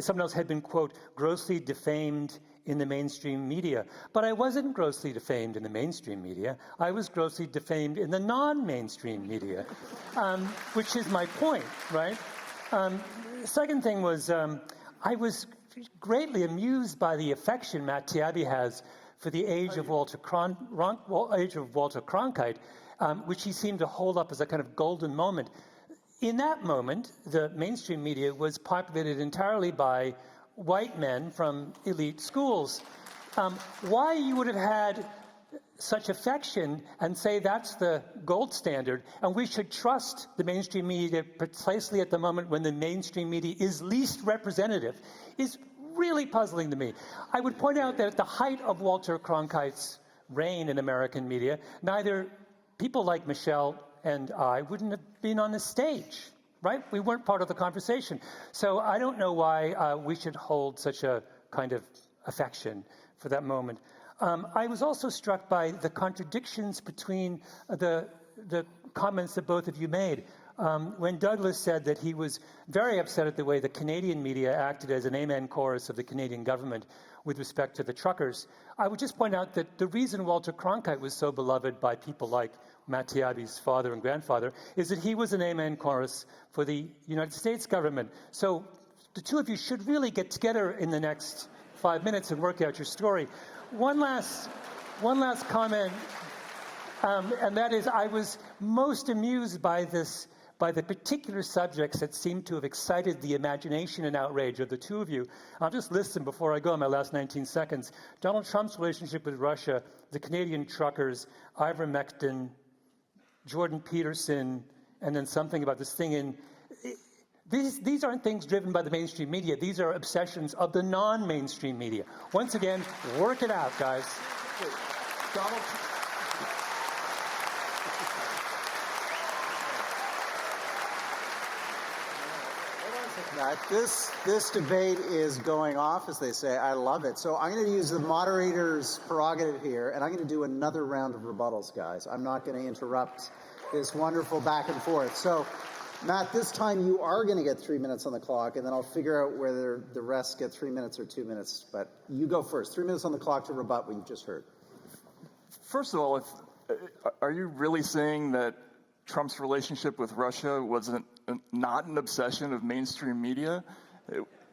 S17: someone else had been, quote, grossly defamed in the mainstream media. But I wasn't grossly defamed in the mainstream media. I was grossly defamed in the non-mainstream media, which is my point, right? Second thing was, I was greatly amused by the affection Matt Taibbi has for the age of Walter Cronkite, which he seemed to hold up as a kind of golden moment. In that moment, the mainstream media was populated entirely by white men from elite schools. Why you would have had such affection and say that's the gold standard, and we should trust the mainstream media precisely at the moment when the mainstream media is least representative, is really puzzling to me. I would point out that at the height of Walter Cronkite's reign in American media, neither people like Michelle and I wouldn't have been on the stage, right? We weren't part of the conversation. So I don't know why we should hold such a kind of affection for that moment. I was also struck by the contradictions between the comments that both of you made. When Douglas said that he was very upset at the way the Canadian media acted as an amen chorus of the Canadian government with respect to the truckers, I would just point out that the reason Walter Cronkite was so beloved by people like Matt Taibbi's father and grandfather is that he was an amen chorus for the United States government. So the two of you should really get together in the next 5 minutes and work out your story. One last comment, and that is I was most amused by the particular subjects that seem to have excited the imagination and outrage of the two of you. I'll just list them before I go in my last 19 seconds. Donald Trump's relationship with Russia, the Canadian truckers, ivermectin, Jordan Peterson, and then something about this thing in... These aren't things driven by the mainstream media. These are obsessions of the non-mainstream media. Once again, work it out, guys.
S1: Donald...
S14: This debate is going off, as they say. I love it. So I'm going to use the moderator's prerogative here, and I'm going to do another round of rebuttals, guys. I'm not going to interrupt this wonderful back and forth. So, Matt, this time you are going to get 3 minutes on the clock, and then I'll figure out whether the rest get 3 minutes or 2 minutes. But you go first. 3 minutes on the clock to rebut what you've just heard.
S15: First of all, are you really saying that Trump's relationship with Russia wasn't not an obsession of mainstream media?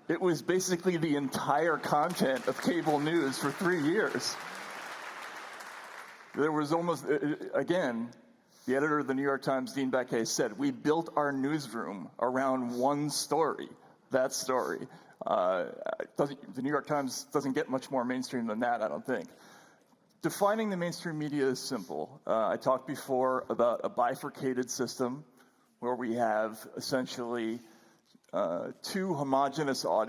S15: It was basically the entire content of cable news for 3 years. There was almost, again, the editor of the New York Times, Dean Baquet, said, we built our newsroom around one story, that story. The New York Times doesn't get much more mainstream than that, I don't think. Defining the mainstream media is simple. I talked before about a bifurcated system where we have essentially two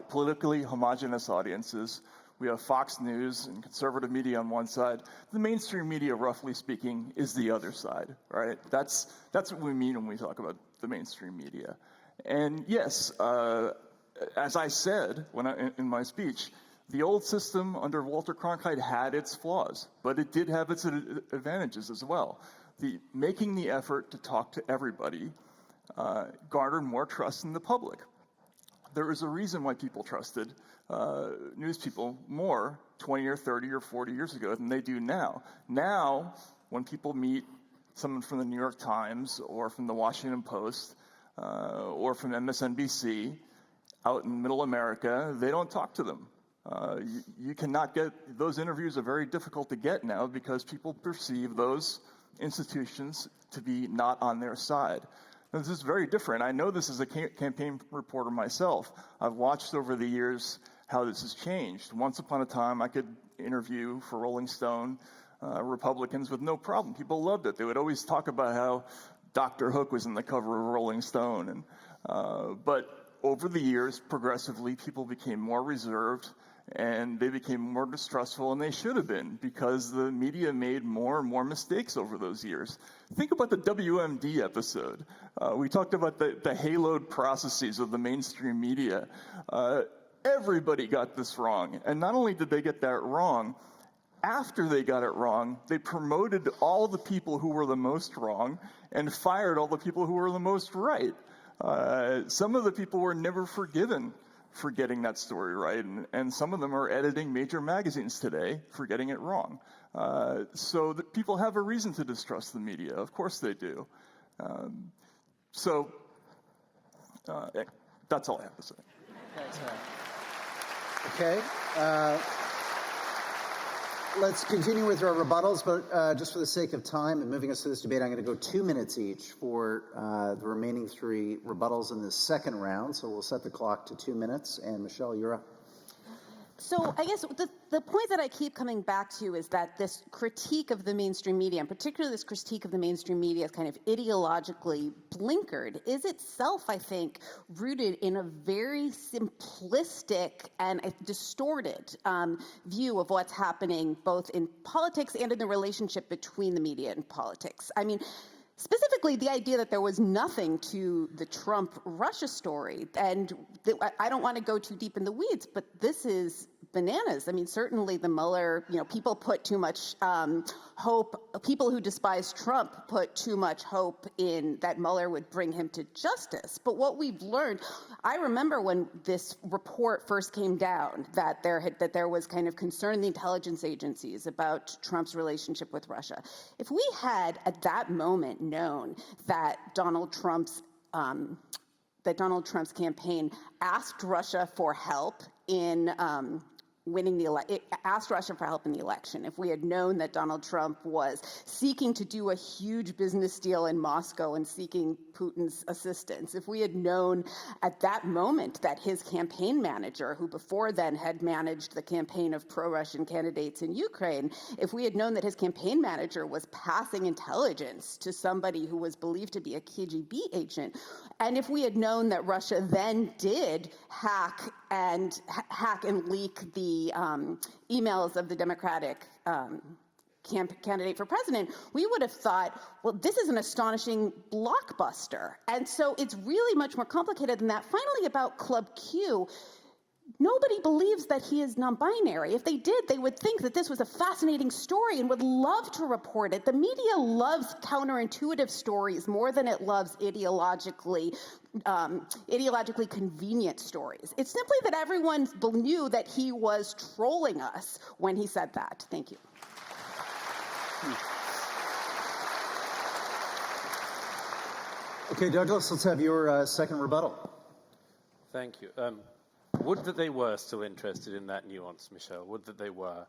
S15: politically homogenous audiences. We have Fox News and conservative media on one side. The mainstream media, roughly speaking, is the other side, right? That's what we mean when we talk about the mainstream media. And yes, as I said in my speech, the old system under Walter Cronkite had its flaws, but it did have its advantages as well. Making the effort to talk to everybody garnered more trust in the public. There was a reason why people trusted news people more 20 or 30 or 40 years ago than they do now. Now, when people meet someone from the New York Times or from the Washington Post or from MSNBC out in middle America, they don't talk to them. You cannot get, those interviews are very difficult to get now because people perceive those institutions to be not on their side. Now, this is very different. I know this as a campaign reporter myself. I've watched over the years how this has changed. Once upon a time, I could interview for Rolling Stone Republicans with no problem. People loved it. They would always talk about how Dr. Hook was in the cover of Rolling Stone. But over the years, progressively, people became more reserved and they became more distrustful, and they should have been, because the media made more and more mistakes over those years. Think about the WMD episode. We talked about the haloed processes of the mainstream media. Everybody got this wrong, and not only did they get that wrong, after they got it wrong, they promoted all the people who were the most wrong and fired all the people who were the most right. Some of the people were never forgiven for getting that story right, and some of them are editing major magazines today for getting it wrong. So that people have a reason to distrust the media. Of course they do. That's all I have to say.
S14: Thanks, Matt. Okay. Let's continue with our rebuttals, but just for the sake of time and moving us through this debate, I'm going to go 2 minutes each for the remaining 3 rebuttals in this second round. So we'll set the clock to 2 minutes. And Michelle, you're up.
S16: So I guess the point that I keep coming back to is that this critique of the mainstream media, and particularly this critique of the mainstream media as kind of ideologically blinkered, is itself, I think, rooted in a very simplistic and distorted view of what's happening both in politics and in the relationship between the media and politics. I mean, specifically, the idea that there was nothing to the Trump-Russia story. And I don't want to go too deep in the weeds, but this is bananas. I mean, certainly the Mueller, people put too much hope, people who despise Trump put too much hope in that Mueller would bring him to justice. But what we've learned, I remember when this report first came down, that there was kind of concern in the intelligence agencies about Trump's relationship with Russia. If we had at that moment known that Donald Trump's campaign asked Russia for help in asked Russia for help in the election, if we had known that Donald Trump was seeking to do a huge business deal in Moscow and seeking Putin's assistance, if we had known at that moment that his campaign manager, who before then had managed the campaign of pro-Russian candidates in Ukraine, if we had known that his campaign manager was passing intelligence to somebody who was believed to be a KGB agent, and if we had known that Russia then did hack and leak the emails of the Democratic candidate for president, we would have thought, well, this is an astonishing blockbuster. And so it's really much more complicated than that. Finally, about Club Q, nobody believes that he is non-binary. If they did, they would think that this was a fascinating story and would love to report it. The media loves counterintuitive stories more than it loves ideologically convenient stories. It's simply that everyone knew that he was trolling us when he said that. Thank you.
S18: Okay, Douglas, let's have your second rebuttal.
S3: Thank you. Would that they were still interested in that nuance, Michelle. Would that they were.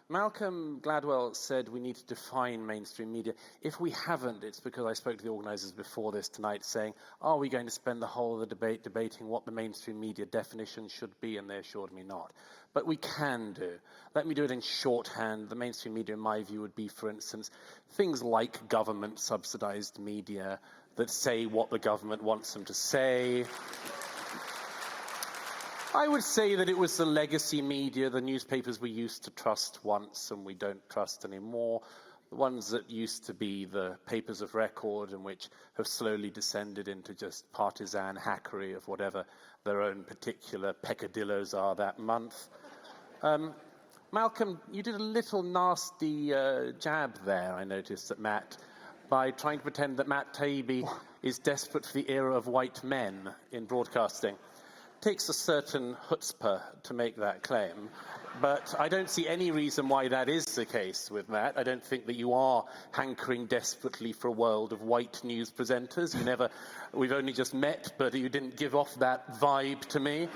S3: Malcolm Gladwell said we need to define mainstream media. If we haven't, it's because I spoke to the organizers before this tonight saying, are we going to spend the whole of the debate debating what the mainstream media definition should be? And they assured me not. But we can do. Let me do it in shorthand. The mainstream media, in my view, would be, for instance, things like government-subsidized media that say what the government wants them to say. I would say that it was the legacy media, the newspapers we used to trust once and we don't trust anymore, the ones that used to be the papers of record and which have slowly descended into just partisan hackery of whatever their own particular peccadillos are that month. Malcolm, you did a little nasty jab there, I noticed, at Matt, by trying to pretend that Matt Taibbi is desperate for the era of white men in broadcasting. Takes a certain chutzpah to make that claim, but I don't see any reason why that is the case with Matt. I don't think that you are hankering desperately for a world of white news presenters. We've only just met, but you didn't give off that vibe to me.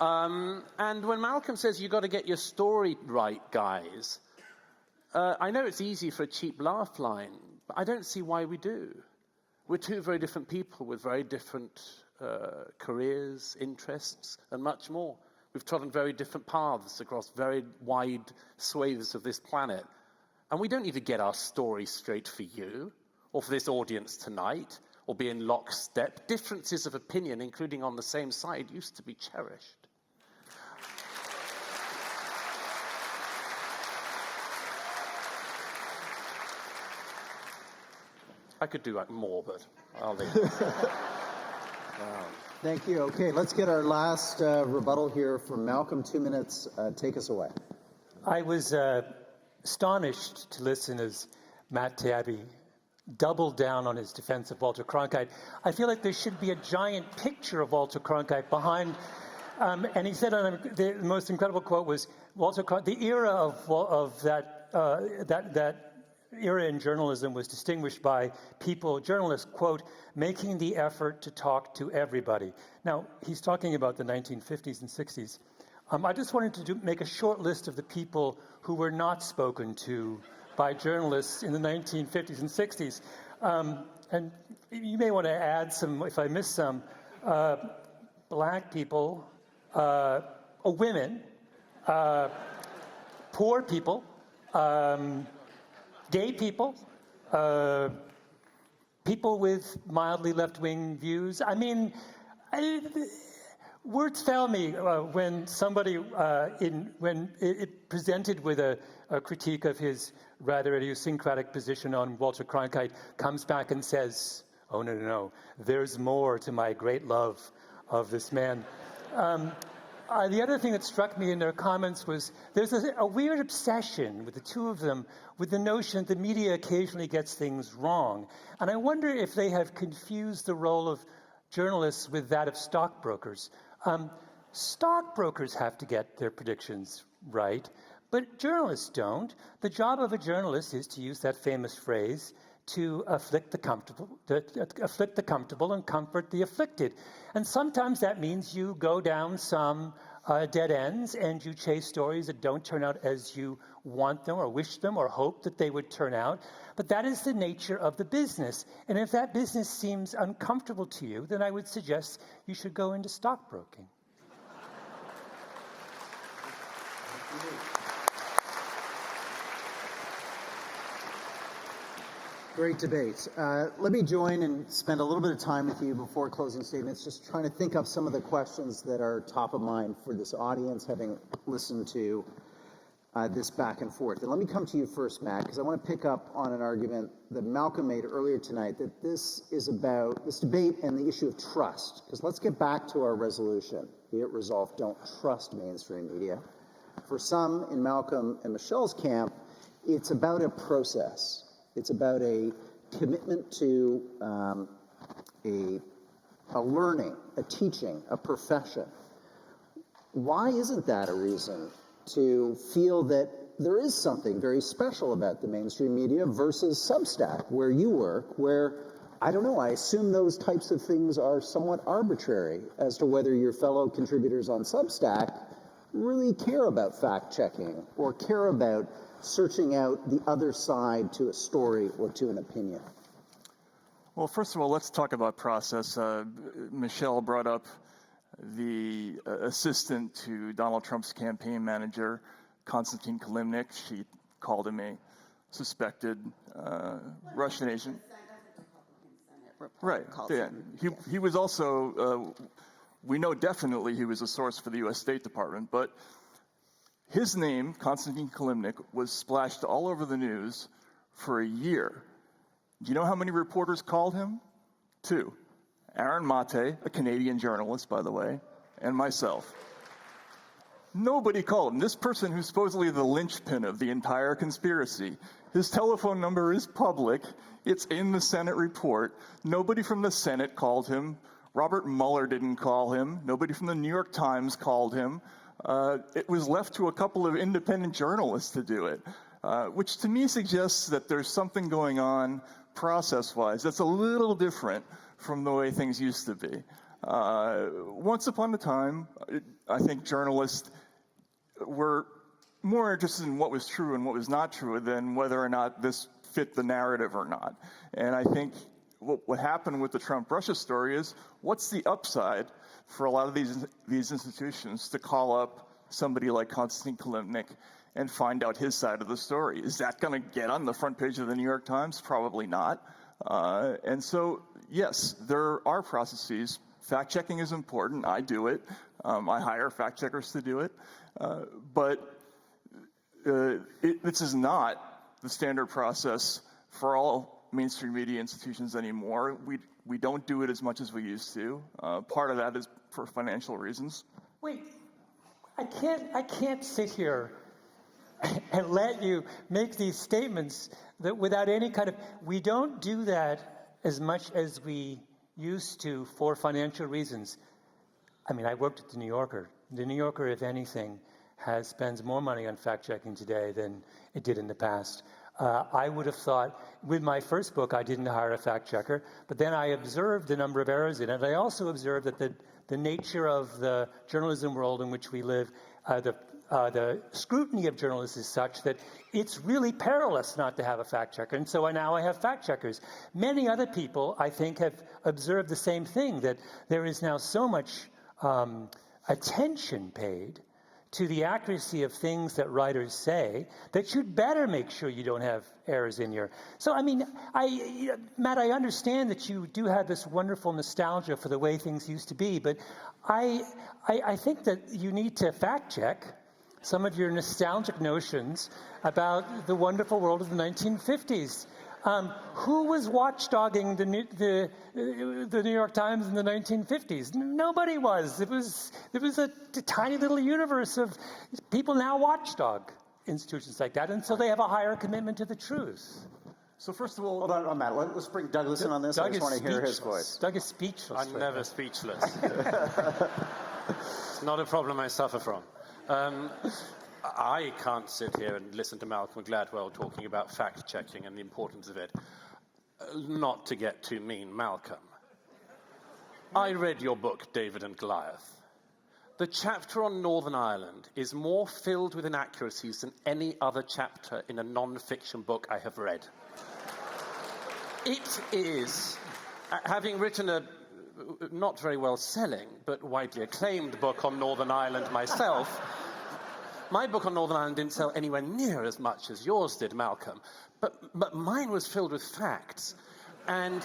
S3: And when Malcolm says you've got to get your story right, guys, I know it's easy for a cheap laugh line, but I don't see why we do. We're two very different people with very different careers, interests, and much more. We've trodden very different paths across very wide swathes of this planet. And we don't need to get our story straight for you, or for this audience tonight, or be in lockstep. Differences of opinion, including on the same side, used to be cherished. I could do more, but I'll leave it.
S18: Thank you. Okay, let's get our last rebuttal here from Malcolm. 2 minutes. Take us away.
S17: I was astonished to listen as Matt Taibbi doubled down on his defense of Walter Cronkite. I feel like there should be a giant picture of Walter Cronkite behind. And he said, the most incredible quote was, Walter Cronkite, the era of that era in journalism was distinguished by journalists, quote, making the effort to talk to everybody. Now, he's talking about the 1950s and 60s. I just wanted to make a short list of the people who were not spoken to by journalists in the 1950s and 60s. And you may want to add some, if I miss some, black people, women, poor people, gay people, people with mildly left-wing views. I mean, words fail me when somebody, when it presented with a critique of his rather idiosyncratic position on Walter Cronkite, comes back and says, "Oh, no, there's more to my great love of this man." The other thing that struck me in their comments was there's a weird obsession with the two of them with the notion that the media occasionally gets things wrong. And I wonder if they have confused the role of journalists with that of stockbrokers. Stockbrokers have to get their predictions right, but journalists don't. The job of a journalist is to use that famous phrase, to afflict the comfortable and comfort the afflicted. And sometimes that means you go down some dead ends and you chase stories that don't turn out as you want them or wish them or hope that they would turn out. But that is the nature of the business. And if that business seems uncomfortable to you, then I would suggest you should go into stockbroking.
S18: Great debate. Let me join and spend a little bit of time with you before closing statements, just trying to think of some of the questions that are top of mind for this audience, having listened to this back and forth. And let me come to you first, Matt, because I want to pick up on an argument that Malcolm made earlier tonight, that this is about this debate and the issue of trust. Because let's get back to our resolution, be it resolved, don't trust mainstream media. For some in Malcolm and Michelle's camp, it's about a process. It's about a commitment to a learning, a teaching, a profession. Why isn't that a reason to feel that there is something very special about the mainstream media versus Substack, where you work, where, I don't know, I assume those types of things are somewhat arbitrary as to whether your fellow contributors on Substack really care about fact-checking or care about searching out the other side to a story or to an opinion?
S15: Well, first of all, let's talk about process. Michelle brought up the assistant to Donald Trump's campaign manager, Konstantin Kilimnik. She called him a suspected Russian agent. Right. Yeah. He was also, we know definitely he was a source for the U.S. State Department, but his name, Konstantin Kilimnik, was splashed all over the news for a year. Do you know how many reporters called him? 2. Aaron Mate, a Canadian journalist, by the way, and myself. Nobody called him. This person who's supposedly the linchpin of the entire conspiracy, his telephone number is public. It's in the Senate report. Nobody from the Senate called him. Robert Mueller didn't call him. Nobody from the New York Times called him. It was left to a couple of independent journalists to do it, which to me suggests that there's something going on process-wise that's a little different from the way things used to be. Once upon a time, I think journalists were more interested in what was true and what was not true than whether or not this fit the narrative or not. And I think what happened with the Trump-Russia story is, what's the upside for a lot of these institutions to call up somebody like Konstantin Kilimnik and find out his side of the story? Is that going to get on the front page of the New York Times? Probably not. And so, yes, there are processes. Fact-checking is important. I do it. I hire fact-checkers to do it. But this is not the standard process for all mainstream media institutions anymore. We don't do it as much as we used to. Part of that is for financial reasons.
S17: Wait, I can't sit here and let you make these statements that without any kind of, we don't do that as much as we used to for financial reasons. I mean, I worked at the New Yorker. The New Yorker, if anything, spends more money on fact-checking today than it did in the past. I would have thought, with my first book, I didn't hire a fact-checker, but then I observed the number of errors in it. I also observed that the nature of the journalism world in which we live, the scrutiny of journalists is such that it's really perilous not to have a fact-checker. And so now I have fact-checkers. Many other people, I think, have observed the same thing, that there is now so much attention paid to the accuracy of things that writers say, that you'd better make sure you don't have errors in your. So, I mean, Matt, I understand that you do have this wonderful nostalgia for the way things used to be, but I think that you need to fact check some of your nostalgic notions about the wonderful world of the 1950s. Who was watchdogging the New York Times in the 1950s? Nobody was. It was a tiny little universe of people now watchdog institutions like that, and so they have a higher commitment to the truth.
S15: So first of all,
S18: hold on, Matt. Let's bring Douglas in on this. I just want to hear his voice.
S17: Doug is speechless.
S19: I'm never speechless. It's not a problem I suffer from. I can't sit here and listen to Malcolm Gladwell talking about fact-checking and the importance of it. Not to get too mean, Malcolm. I read your book, David and Goliath. The chapter on Northern Ireland is more filled with inaccuracies than any other chapter in a non-fiction book I have read. It is, having written a not very well-selling, but widely acclaimed book on Northern Ireland myself, my book on Northern Ireland didn't sell anywhere near as much as yours did, Malcolm. But mine was filled with facts. And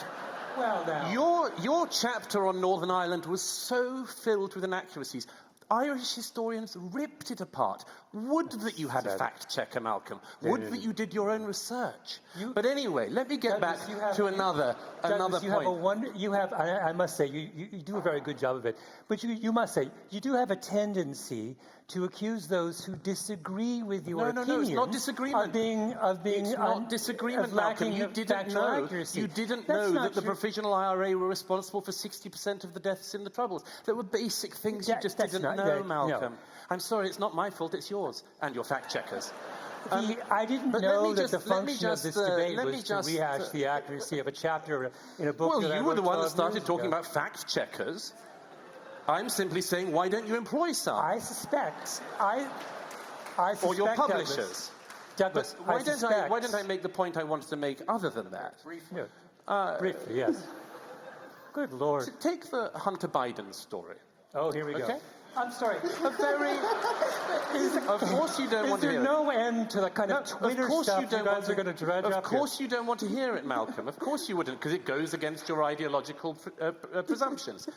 S17: well, now.
S19: Your chapter on Northern Ireland was so filled with inaccuracies. Irish historians ripped it apart. Would that you had a fact checker, Malcolm. Would that you did your own research. But anyway, let me get back to another point.
S17: I must say, you do a very good job of it. But you must say, you do have a tendency to accuse those who disagree with your opinion.
S19: No, it's not disagreement.
S17: It's
S19: not disagreement, Malcolm. You didn't know that the provisional IRA were responsible for 60% of the deaths in the Troubles. There were basic things you just didn't know, Malcolm. No. I'm sorry, it's not my fault, it's yours and your fact checkers.
S17: I didn't know that the function of this debate was to rehash the accuracy of a chapter in a book that I wrote 12 years ago.
S19: Well, you were the one that started talking about fact checkers. I'm simply saying, why don't you employ some?
S17: I suspect
S19: or your publishers.
S17: Douglas,
S19: why don't I make the point I wanted to make other than that?
S17: Briefly, yes. Good Lord.
S19: Take the Hunter Biden story.
S17: Oh, here we go. I'm sorry.
S19: Of course you don't want to hear it.
S17: Is there no end to the kind of Twitter stuff you guys are going to dredge up?
S19: Of course you don't want to hear it, Malcolm. Of course you wouldn't, because it goes against your ideological presumptions.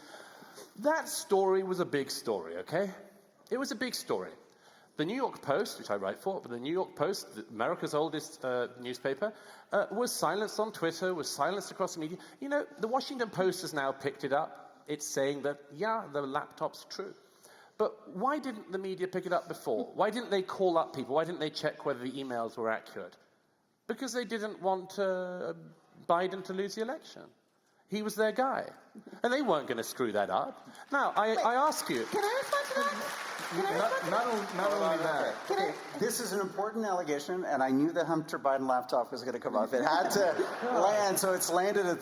S19: That story was a big story, okay? It was a big story. The New York Post, which I write for, but the New York Post, America's oldest newspaper, was silenced on Twitter, was silenced across the media. You know, the Washington Post has now picked it up. It's saying that, yeah, the laptop's true. But why didn't the media pick it up before? Why didn't they call up people? Why didn't they check whether the emails were accurate? Because they didn't want Biden to lose the election. He was their guy. And they weren't going to screw that up. Now, I ask you...
S16: Can I respond to that?
S14: Not only that. Okay, this is an important allegation, and I knew the Hunter Biden laptop was going to come up. It had to land, so it's landed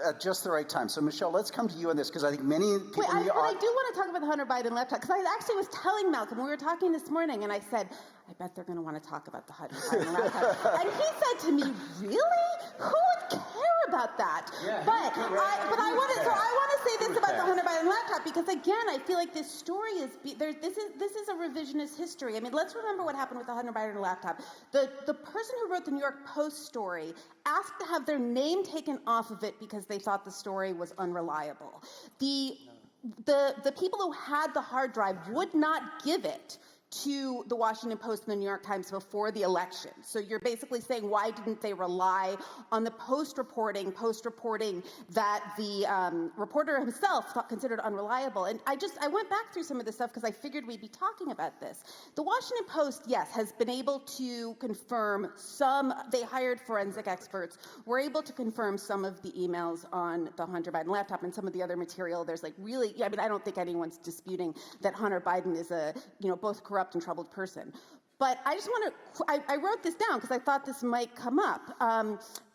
S14: at just the right time. So, Michelle, let's come to you on this, because I think many people...
S16: I do want to talk about the Hunter Biden laptop, because I actually was telling Malcolm, we were talking this morning, and I said, I bet they're going to want to talk about the Hunter Biden laptop. And he said to me, really? Who would care about that?
S14: Yeah,
S16: I want to say this about the Hunter Biden laptop, because again, I feel like this story is this is a revisionist history. I mean, let's remember what happened with the Hunter Biden laptop. The person who wrote the New York Post story asked to have their name taken off of it because they thought the story was unreliable. The people who had the hard drive would not give it to the Washington Post and the New York Times before the election. So you're basically saying, why didn't they rely on the Post reporting that the reporter himself considered unreliable? And I went back through some of this stuff because I figured we'd be talking about this. The Washington Post, yes, has been able to confirm they hired forensic experts, were able to confirm some of the emails on the Hunter Biden laptop and some of the other material. There's I don't think anyone's disputing that Hunter Biden is both corrupt and troubled person. But I just want to, I wrote this down because I thought this might come up.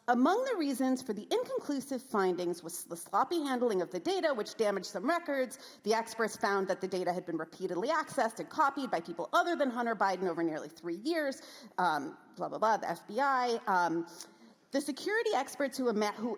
S16: Among the reasons for the inconclusive findings was the sloppy handling of the data, which damaged some records. The experts found that the data had been repeatedly accessed and copied by people other than Hunter Biden over nearly 3 years, blah, blah, blah, the FBI. The security experts who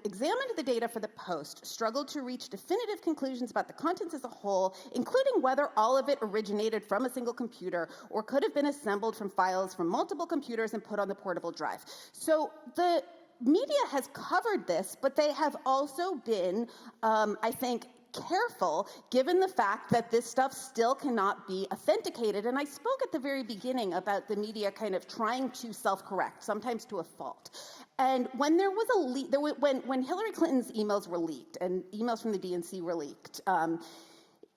S16: examined the data for the Post struggled to reach definitive conclusions about the contents as a whole, including whether all of it originated from a single computer or could have been assembled from files from multiple computers and put on the portable drive. So the media has covered this, but they have also been, I think, careful given the fact that this stuff still cannot be authenticated. And I spoke at the very beginning about the media kind of trying to self-correct, sometimes to a fault. And when there was a leak, when Hillary Clinton's emails were leaked and emails from the DNC were leaked,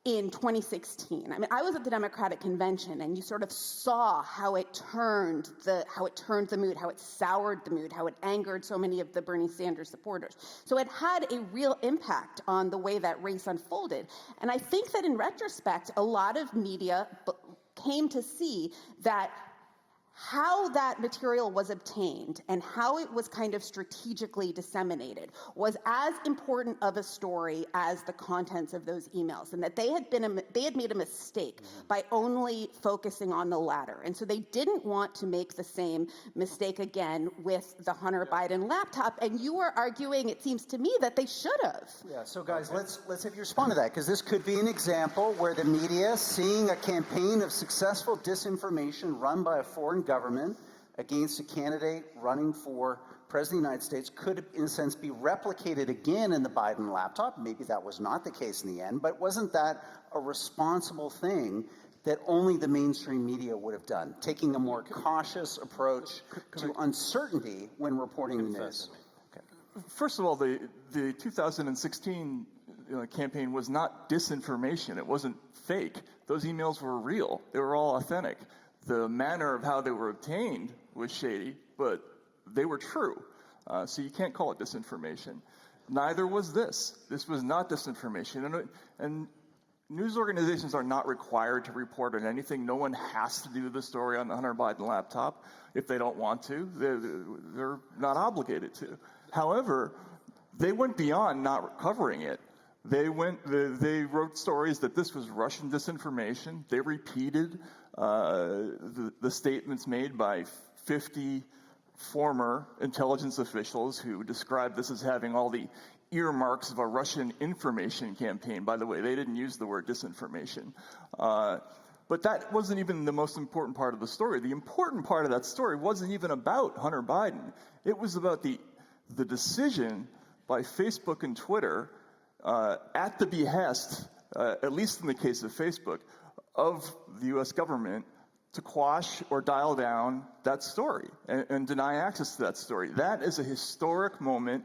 S16: in 2016. I mean, I was at the Democratic Convention, and you sort of saw how it turned the mood, how it soured the mood, how it angered so many of the Bernie Sanders supporters. So it had a real impact on the way that race unfolded. And I think that in retrospect, a lot of media came to see that how that material was obtained and how it was kind of strategically disseminated was as important of a story as the contents of those emails, and that they had made a mistake by only focusing on the latter. And so they didn't want to make the same mistake again with the Hunter Biden laptop. And you were arguing, it seems to me, that they should have.
S14: Yeah, so guys, let's have you respond to that, because this could be an example where the media, seeing a campaign of successful disinformation run by a foreign government against a candidate running for president of the United States, could in a sense be replicated again in the Biden laptop. Maybe that was not the case in the end, but wasn't that a responsible thing that only the mainstream media would have done, taking a more cautious approach to uncertainty when reporting the news?
S15: First of all, the 2016 campaign was not disinformation. It wasn't fake. Those emails were real. They were all authentic. The manner of how they were obtained was shady, but they were true. So you can't call it disinformation. Neither was this. This was not disinformation. And news organizations are not required to report on anything. No one has to do the story on the Hunter Biden laptop if they don't want to. They're not obligated to. However, they went beyond not covering it. They wrote stories that this was Russian disinformation. They repeated the statements made by 50 former intelligence officials who described this as having all the earmarks of a Russian information campaign. By the way, they didn't use the word disinformation. But that wasn't even the most important part of the story. The important part of that story wasn't even about Hunter Biden. It was about the decision by Facebook and Twitter, at the behest, at least in the case of Facebook, of the U.S. government to quash or dial down that story and deny access to that story. That is a historic moment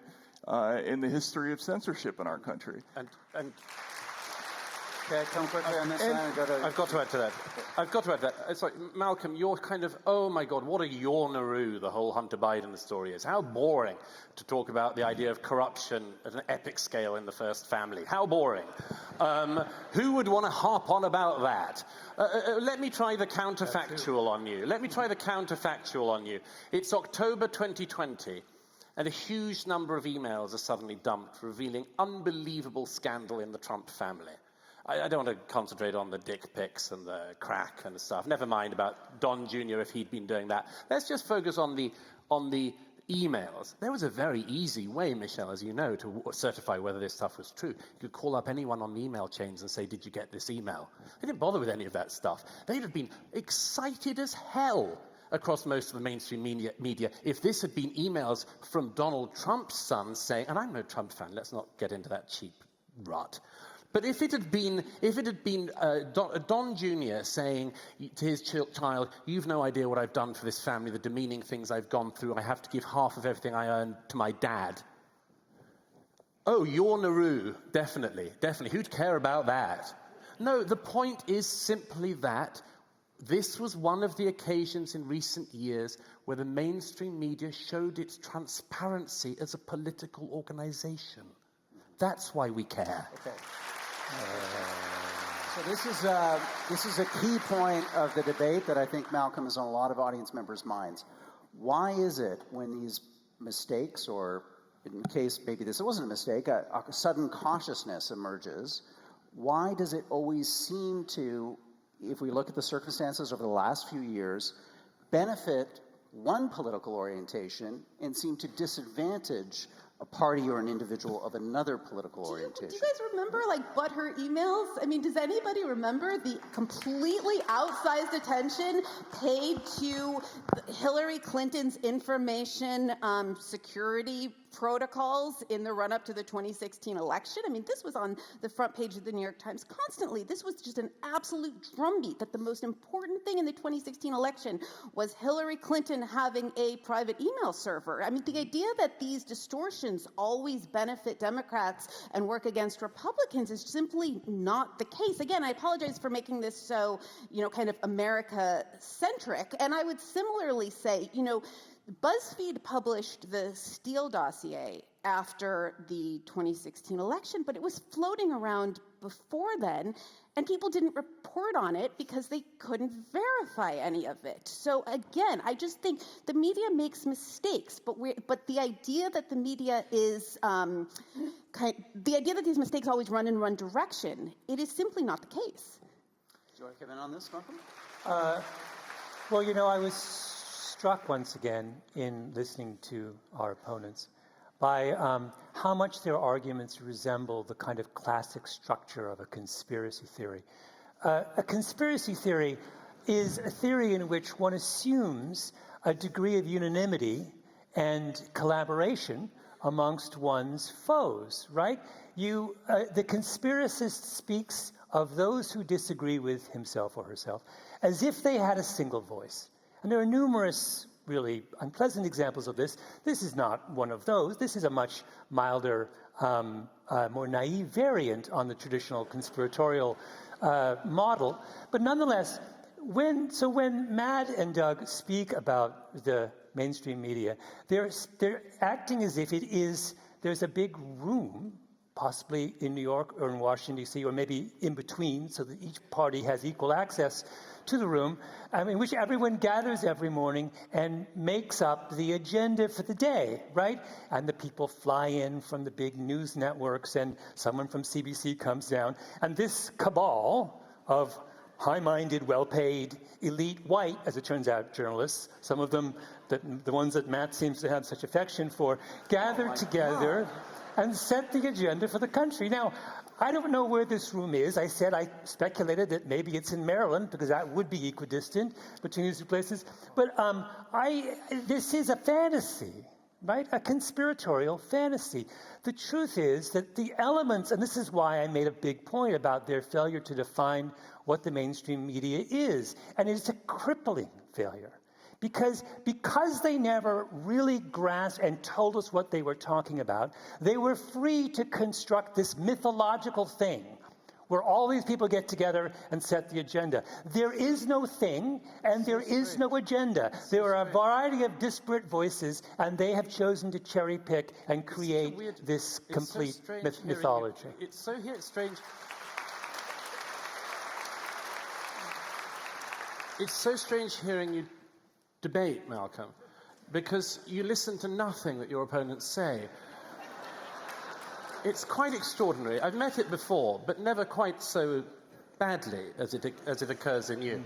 S15: in the history of censorship in our country.
S14: Okay, come quickly on this
S19: I've got to add to that. It's like, Malcolm, you're kind of, oh my God, what a yawnaroo the whole Hunter Biden story is. How boring to talk about the idea of corruption at an epic scale in the first family. How boring. Who would want to harp on about that? Let me try the counterfactual on you. It's October 2020. And a huge number of emails are suddenly dumped, revealing unbelievable scandal in the Trump family. I don't want to concentrate on the dick pics and the crack and stuff. Never mind about Don Jr. if he'd been doing that. Let's just focus on the emails. There was a very easy way, Michelle, as you know, to certify whether this stuff was true. You could call up anyone on the email chains and say, did you get this email? They didn't bother with any of that stuff. They'd have been excited as hell across most of the mainstream media if this had been emails from Donald Trump's son saying, and I'm no Trump fan, let's not get into that cheap rut. But if it had been Don Jr. saying to his child, you've no idea what I've done for this family, the demeaning things I've gone through, I have to give half of everything I earn to my dad. Oh, you're Nauru, definitely. Who'd care about that? No, the point is simply that this was one of the occasions in recent years where the mainstream media showed its transparency as a political organization. That's why we care.
S14: Okay. So this is a key point of the debate that I think, Malcolm, is on a lot of audience members' minds. Why is it when these mistakes, or in case maybe this wasn't a mistake, a sudden cautiousness emerges, why does it always seem to, if we look at the circumstances over the last few years, benefit one political orientation and seem to disadvantage a party or an individual of another political orientation.
S16: Do you guys remember, like, butthurt emails? I mean, does anybody remember the completely outsized attention paid to Hillary Clinton's information security protocols in the run-up to the 2016 election? I mean, this was on the front page of the New York Times constantly. This was just an absolute drumbeat that the most important thing in the 2016 election was Hillary Clinton having a private email server. I mean, the idea that these distortions always benefit Democrats and work against Republicans is simply not the case. Again, I apologize for making this so, kind of America-centric. And I would similarly say, BuzzFeed published the Steele dossier after the 2016 election, but it was floating around before then, and people didn't report on it because they couldn't verify any of it. So again, I just think the media makes mistakes, but the idea that the media is the idea that these mistakes always run in one direction, it is simply not the case.
S14: Do you want to come in on this, Malcolm?
S17: Well, I was struck once again in listening to our opponents by how much their arguments resemble the kind of classic structure of a conspiracy theory. A conspiracy theory is a theory in which one assumes a degree of unanimity and collaboration amongst one's foes, right? The conspiracist speaks of those who disagree with himself or herself as if they had a single voice. And there are numerous really unpleasant examples of this. This is not one of those. This is a much milder, more naive variant on the traditional conspiratorial model. But nonetheless, when Matt and Doug speak about the mainstream media, they're acting as if there's a big room, possibly in New York or in Washington, D.C., or maybe in between, so that each party has equal access to the room, in which everyone gathers every morning and makes up the agenda for the day, right? And the people fly in from the big news networks, and someone from CBC comes down, and this cabal of high-minded, well-paid, elite white, as it turns out, journalists, some of them, the ones that Matt seems to have such affection for, gather together and set the agenda for the country. Now, I don't know where this room is. I speculated that maybe it's in Maryland, because that would be equidistant between these two places. But this is a fantasy, right? A conspiratorial fantasy. The truth is that the elements, and this is why I made a big point about their failure to define what the mainstream media is, and it's a crippling failure. Because they never really grasped and told us what they were talking about, they were free to construct this mythological thing where all these people get together and set the agenda. There is no thing, and there is no agenda. There are a variety of disparate voices, and they have chosen to cherry pick and create this complete mythology.
S19: It's so strange. It's so strange hearing you debate, Malcolm, because you listen to nothing that your opponents say. It's quite extraordinary. I've met it before, but never quite so badly as it occurs in you.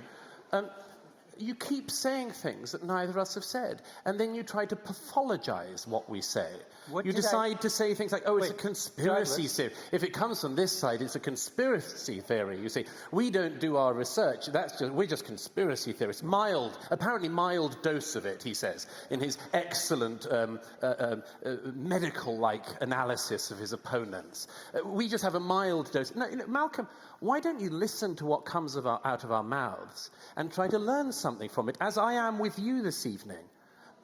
S19: You keep saying things that neither of us have said, and then you try to pathologize what we say. You decide to say things like, it's a conspiracy theory. If it comes from this side, it's a conspiracy theory. You say, we don't do our research. We're just conspiracy theorists. Apparently mild dose of it, he says, in his excellent medical-like analysis of his opponents. We just have a mild dose. No, Malcolm, why don't you listen to what comes out of our mouths and try to learn something from it, as I am with you this evening?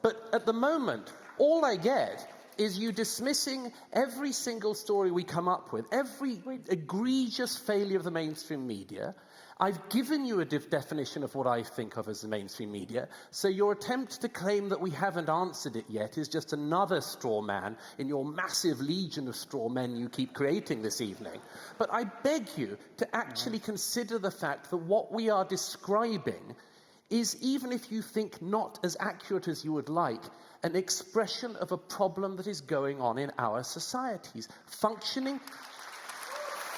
S19: But at the moment, all I get is you dismissing every single story we come up with, every egregious failure of the mainstream media. I've given you a definition of what I think of as the mainstream media, so your attempt to claim that we haven't answered it yet is just another straw man in your massive legion of straw men you keep creating this evening. But I beg you to actually consider the fact that what we are describing is, even if you think not as accurate as you would like, an expression of a problem that is going on in our societies. Functioning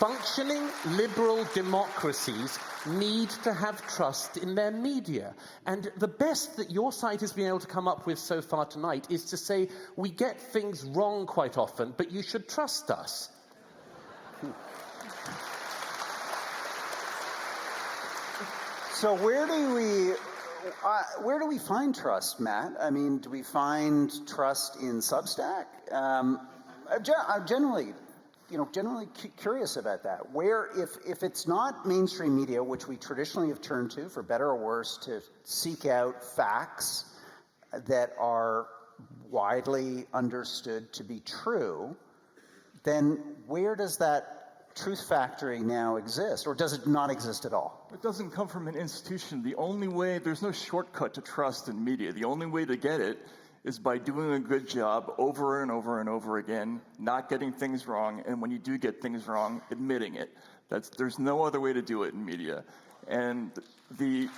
S19: Functioning liberal democracies need to have trust in their media. And the best that your side has been able to come up with so far tonight is to say, we get things wrong quite often, but you should trust us.
S14: So where do we find trust, Matt? I mean, do we find trust in Substack? I'm generally curious about that. Where, if it's not mainstream media, which we traditionally have turned to, for better or worse, to seek out facts that are widely understood to be true, then where does that truth factory now exist, or does it not exist at all?
S15: It doesn't come from an institution. The only way, there's no shortcut to trust in media. The only way to get it is by doing a good job over and over and over again, not getting things wrong, and when you do get things wrong, admitting it. There's no other way to do it in media. And the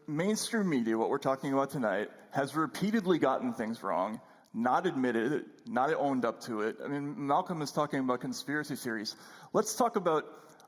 S15: mainstream media, what we're talking about tonight, has repeatedly gotten things wrong, not admitted it, not owned up to it. I mean, Malcolm is talking about conspiracy theories. Let's talk about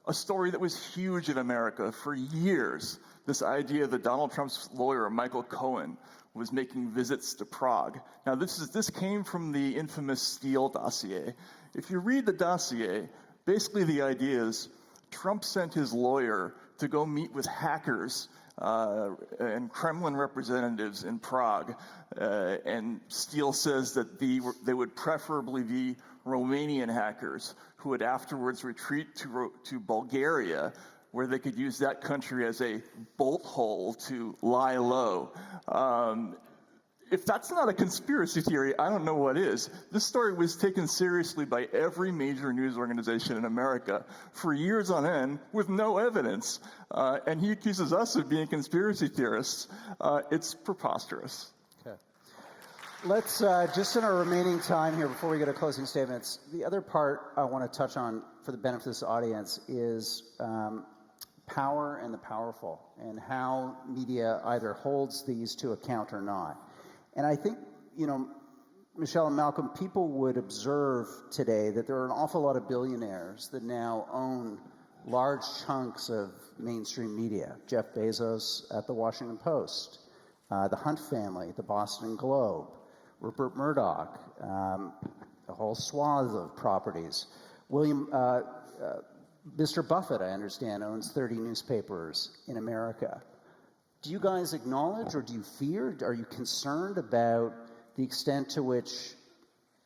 S15: a story that was huge in America for years. This idea that Donald Trump's lawyer, Michael Cohen, was making visits to Prague. Now, this came from the infamous Steele dossier. If you read the dossier, basically the idea is Trump sent his lawyer to go meet with hackers and Kremlin representatives in Prague, and Steele says that they would preferably be Romanian hackers who would afterwards retreat to Bulgaria, where they could use that country as a bolt hole to lie low. If that's not a conspiracy theory, I don't know what is. This story was taken seriously by every major news organization in America for years on end with no evidence. And he accuses us of being conspiracy theorists. It's preposterous.
S14: Okay. Let's, just in our remaining time here before we go to closing statements, the other part I want to touch on for the benefit of this audience is power and the powerful, and how media either holds these to account or not. And I think, Michelle and Malcolm, people would observe today that there are an awful lot of billionaires that now own large chunks of mainstream media. Jeff Bezos at the Washington Post, the Hunt family, the Boston Globe, Rupert Murdoch, a whole swath of properties. Mr. Buffett, I understand, owns 30 newspapers in America. Do you guys acknowledge, or do you fear, are you concerned about the extent to which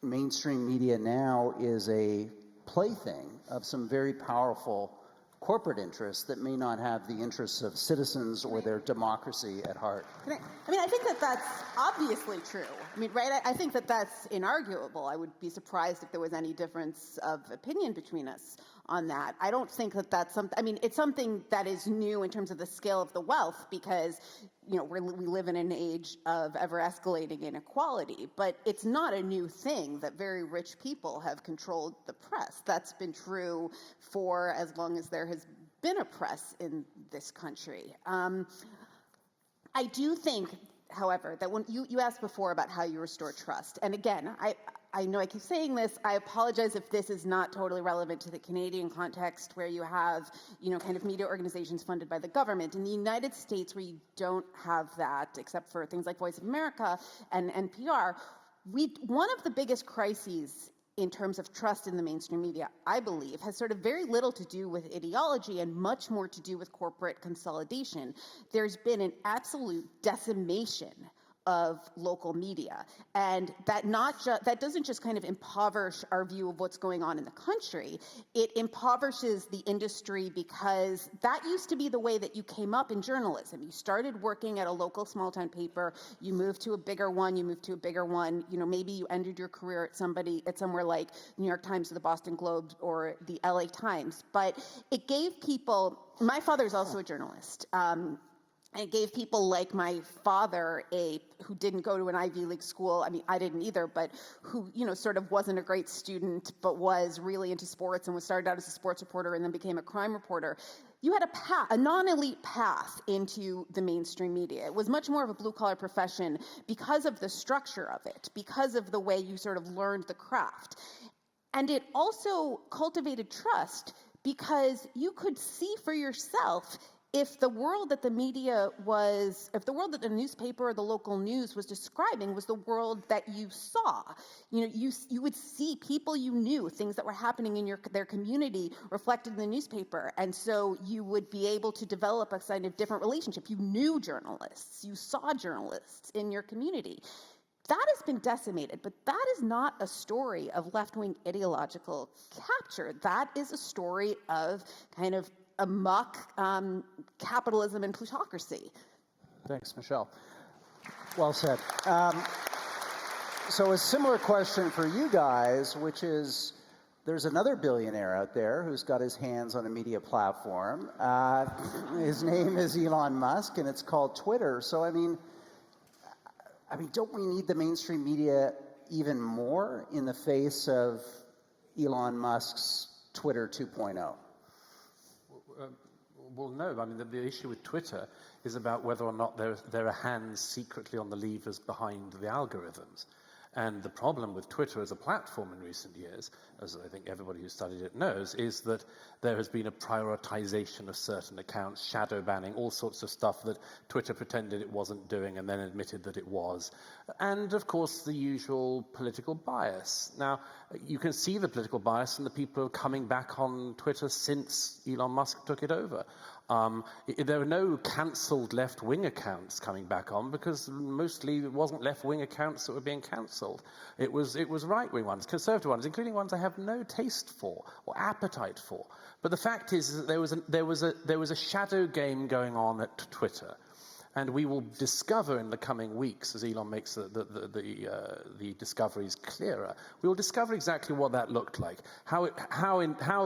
S14: mainstream media now is a plaything of some very powerful corporate interests that may not have the interests of citizens or their democracy at heart?
S16: I think that that's obviously true. Right? I think that that's inarguable. I would be surprised if there was any difference of opinion between us on that. I don't think that that's something, it's something that is new in terms of the scale of the wealth, because, we live in an age of ever escalating inequality, but it's not a new thing that very rich people have controlled the press. That's been true for as long as there has been a press in this country. I do think, however, that when you asked before about how you restore trust, and again, I know I keep saying this, I apologize if this is not totally relevant to the Canadian context, where you have, kind of media organizations funded by the government. In the United States, where you don't have that, except for things like Voice of America and NPR, one of the biggest crises in terms of trust in the mainstream media, I believe, has sort of very little to do with ideology and much more to do with corporate consolidation. There's been an absolute decimation of local media, and that doesn't just kind of impoverish our view of what's going on in the country. It impoverishes the industry, because that used to be the way that you came up in journalism. You started working at a local small town paper, you moved to a bigger one, maybe you ended your career at somewhere like New York Times or the Boston Globe or the LA Times. But it gave people, my father's also a journalist, it gave people like my father, who didn't go to an Ivy League school. I didn't either, but who, sort of wasn't a great student, but was really into sports and started out as a sports reporter and then became a crime reporter. you had a non-elite path into the mainstream media. It was much more of a blue-collar profession because of the structure of it, because of the way you sort of learned the craft. And it also cultivated trust because you could see for yourself if the world that the newspaper or the local news was describing was the world that you saw. You would see people you knew, things that were happening in their community reflected in the newspaper. And so you would be able to develop a kind of different relationship. You knew journalists, you saw journalists in your community. That has been decimated, but that is not a story of left-wing ideological capture. That is a story of kind of amok capitalism and plutocracy.
S14: Thanks, Michelle. Well said. So a similar question for you guys, which is, there's another billionaire out there who's got his hands on a media platform. His name is Elon Musk, and it's called Twitter. So, I mean, don't we need the mainstream media even more in the face of Elon Musk's Twitter 2.0?
S19: Well, no. I mean, the issue with Twitter is about whether or not there are hands secretly on the levers behind the algorithms. And the problem with Twitter as a platform in recent years, as I think everybody who studied it knows, is that there has been a prioritization of certain accounts, shadow banning, all sorts of stuff that Twitter pretended it wasn't doing and then admitted that it was. And, of course, the usual political bias. Now, you can see the political bias in the people coming back on Twitter since Elon Musk took it over. There are no cancelled left-wing accounts coming back on because mostly it wasn't left-wing accounts that were being cancelled. It was right-wing ones, conservative ones, including ones I have no taste for or appetite for. But the fact is that there was a shadow game going on at Twitter. And we will discover in the coming weeks, as Elon makes the discoveries clearer, we will discover exactly what that looked like, how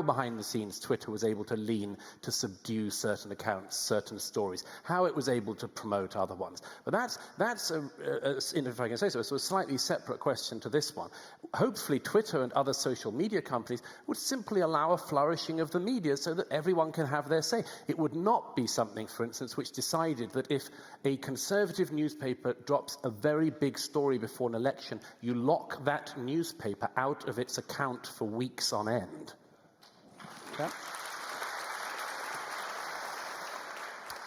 S19: behind the scenes Twitter was able to lean to subdue certain accounts, certain stories, how it was able to promote other ones. But that's if I can say so, a slightly separate question to this one. Hopefully Twitter and other social media companies would simply allow a flourishing of the media so that everyone can have their say. It would not be something, for instance, which decided that if a conservative newspaper drops a very big story before an election, you lock that newspaper out of its account for weeks on end.
S14: Yeah.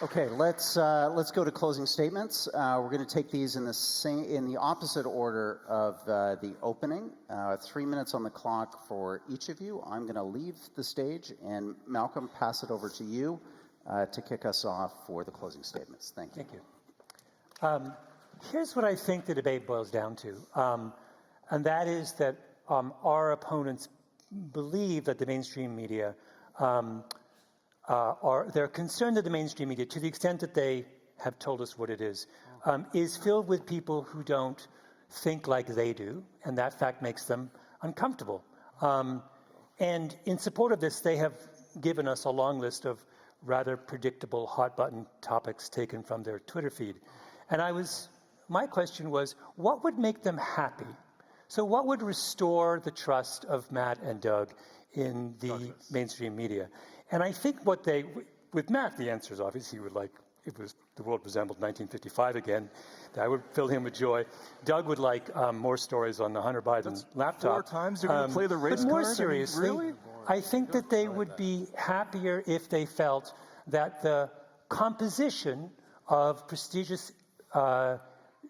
S14: Okay, let's go to closing statements. We're going to take these in the opposite order of the opening. 3 minutes on the clock for each of you. I'm going to leave the stage, and Malcolm, pass it over to you to kick us off for the closing statements. Thank you.
S17: Thank you. Here's what I think the debate boils down to, and that is that our opponents believe that the mainstream media they're concerned that the mainstream media, to the extent that they have told us what it is filled with people who don't think like they do, and that fact makes them uncomfortable. And in support of this, they have given us a long list of rather predictable hot-button topics taken from their Twitter feed. And my question was, what would make them happy? So what would restore the trust of Matt and Doug in the mainstream media? And I think with Matt, the answer is obvious. He would like, if the world resembled 1955 again, that would fill him with joy. Doug would like more stories on the Hunter Biden laptop.
S15: 4 times you're going to play the race
S17: card? But more
S15: card?
S17: seriously,
S15: I mean, really?
S17: I think that they would be happier if they felt that the composition of prestigious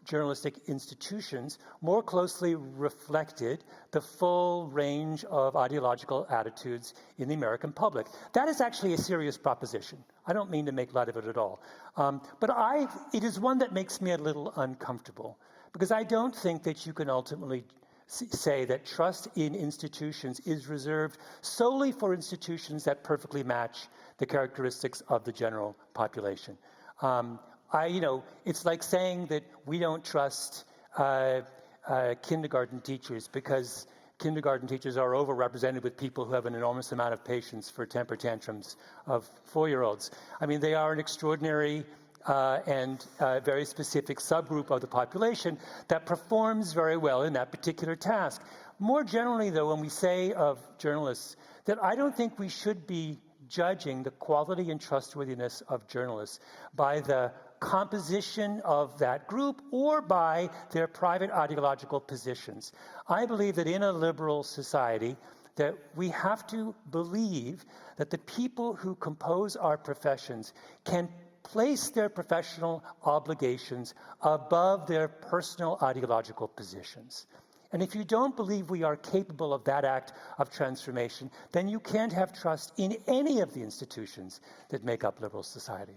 S17: journalistic institutions more closely reflected the full range of ideological attitudes in the American public. That is actually a serious proposition. I don't mean to make light of it at all. But it is one that makes me a little uncomfortable, because I don't think that you can ultimately say that trust in institutions is reserved solely for institutions that perfectly match the characteristics of the general population. It's like saying that we don't trust kindergarten teachers because kindergarten teachers are overrepresented with people who have an enormous amount of patience for temper tantrums of 4-year-olds. I mean, they are an extraordinary and very specific subgroup of the population that performs very well in that particular task. More generally, though, when we say of journalists that I don't think we should be judging the quality and trustworthiness of journalists by the composition of that group or by their private ideological positions. I believe that in a liberal society, that we have to believe that the people who compose our professions can place their professional obligations above their personal ideological positions. And if you don't believe we are capable of that act of transformation, then you can't have trust in any of the institutions that make up liberal society.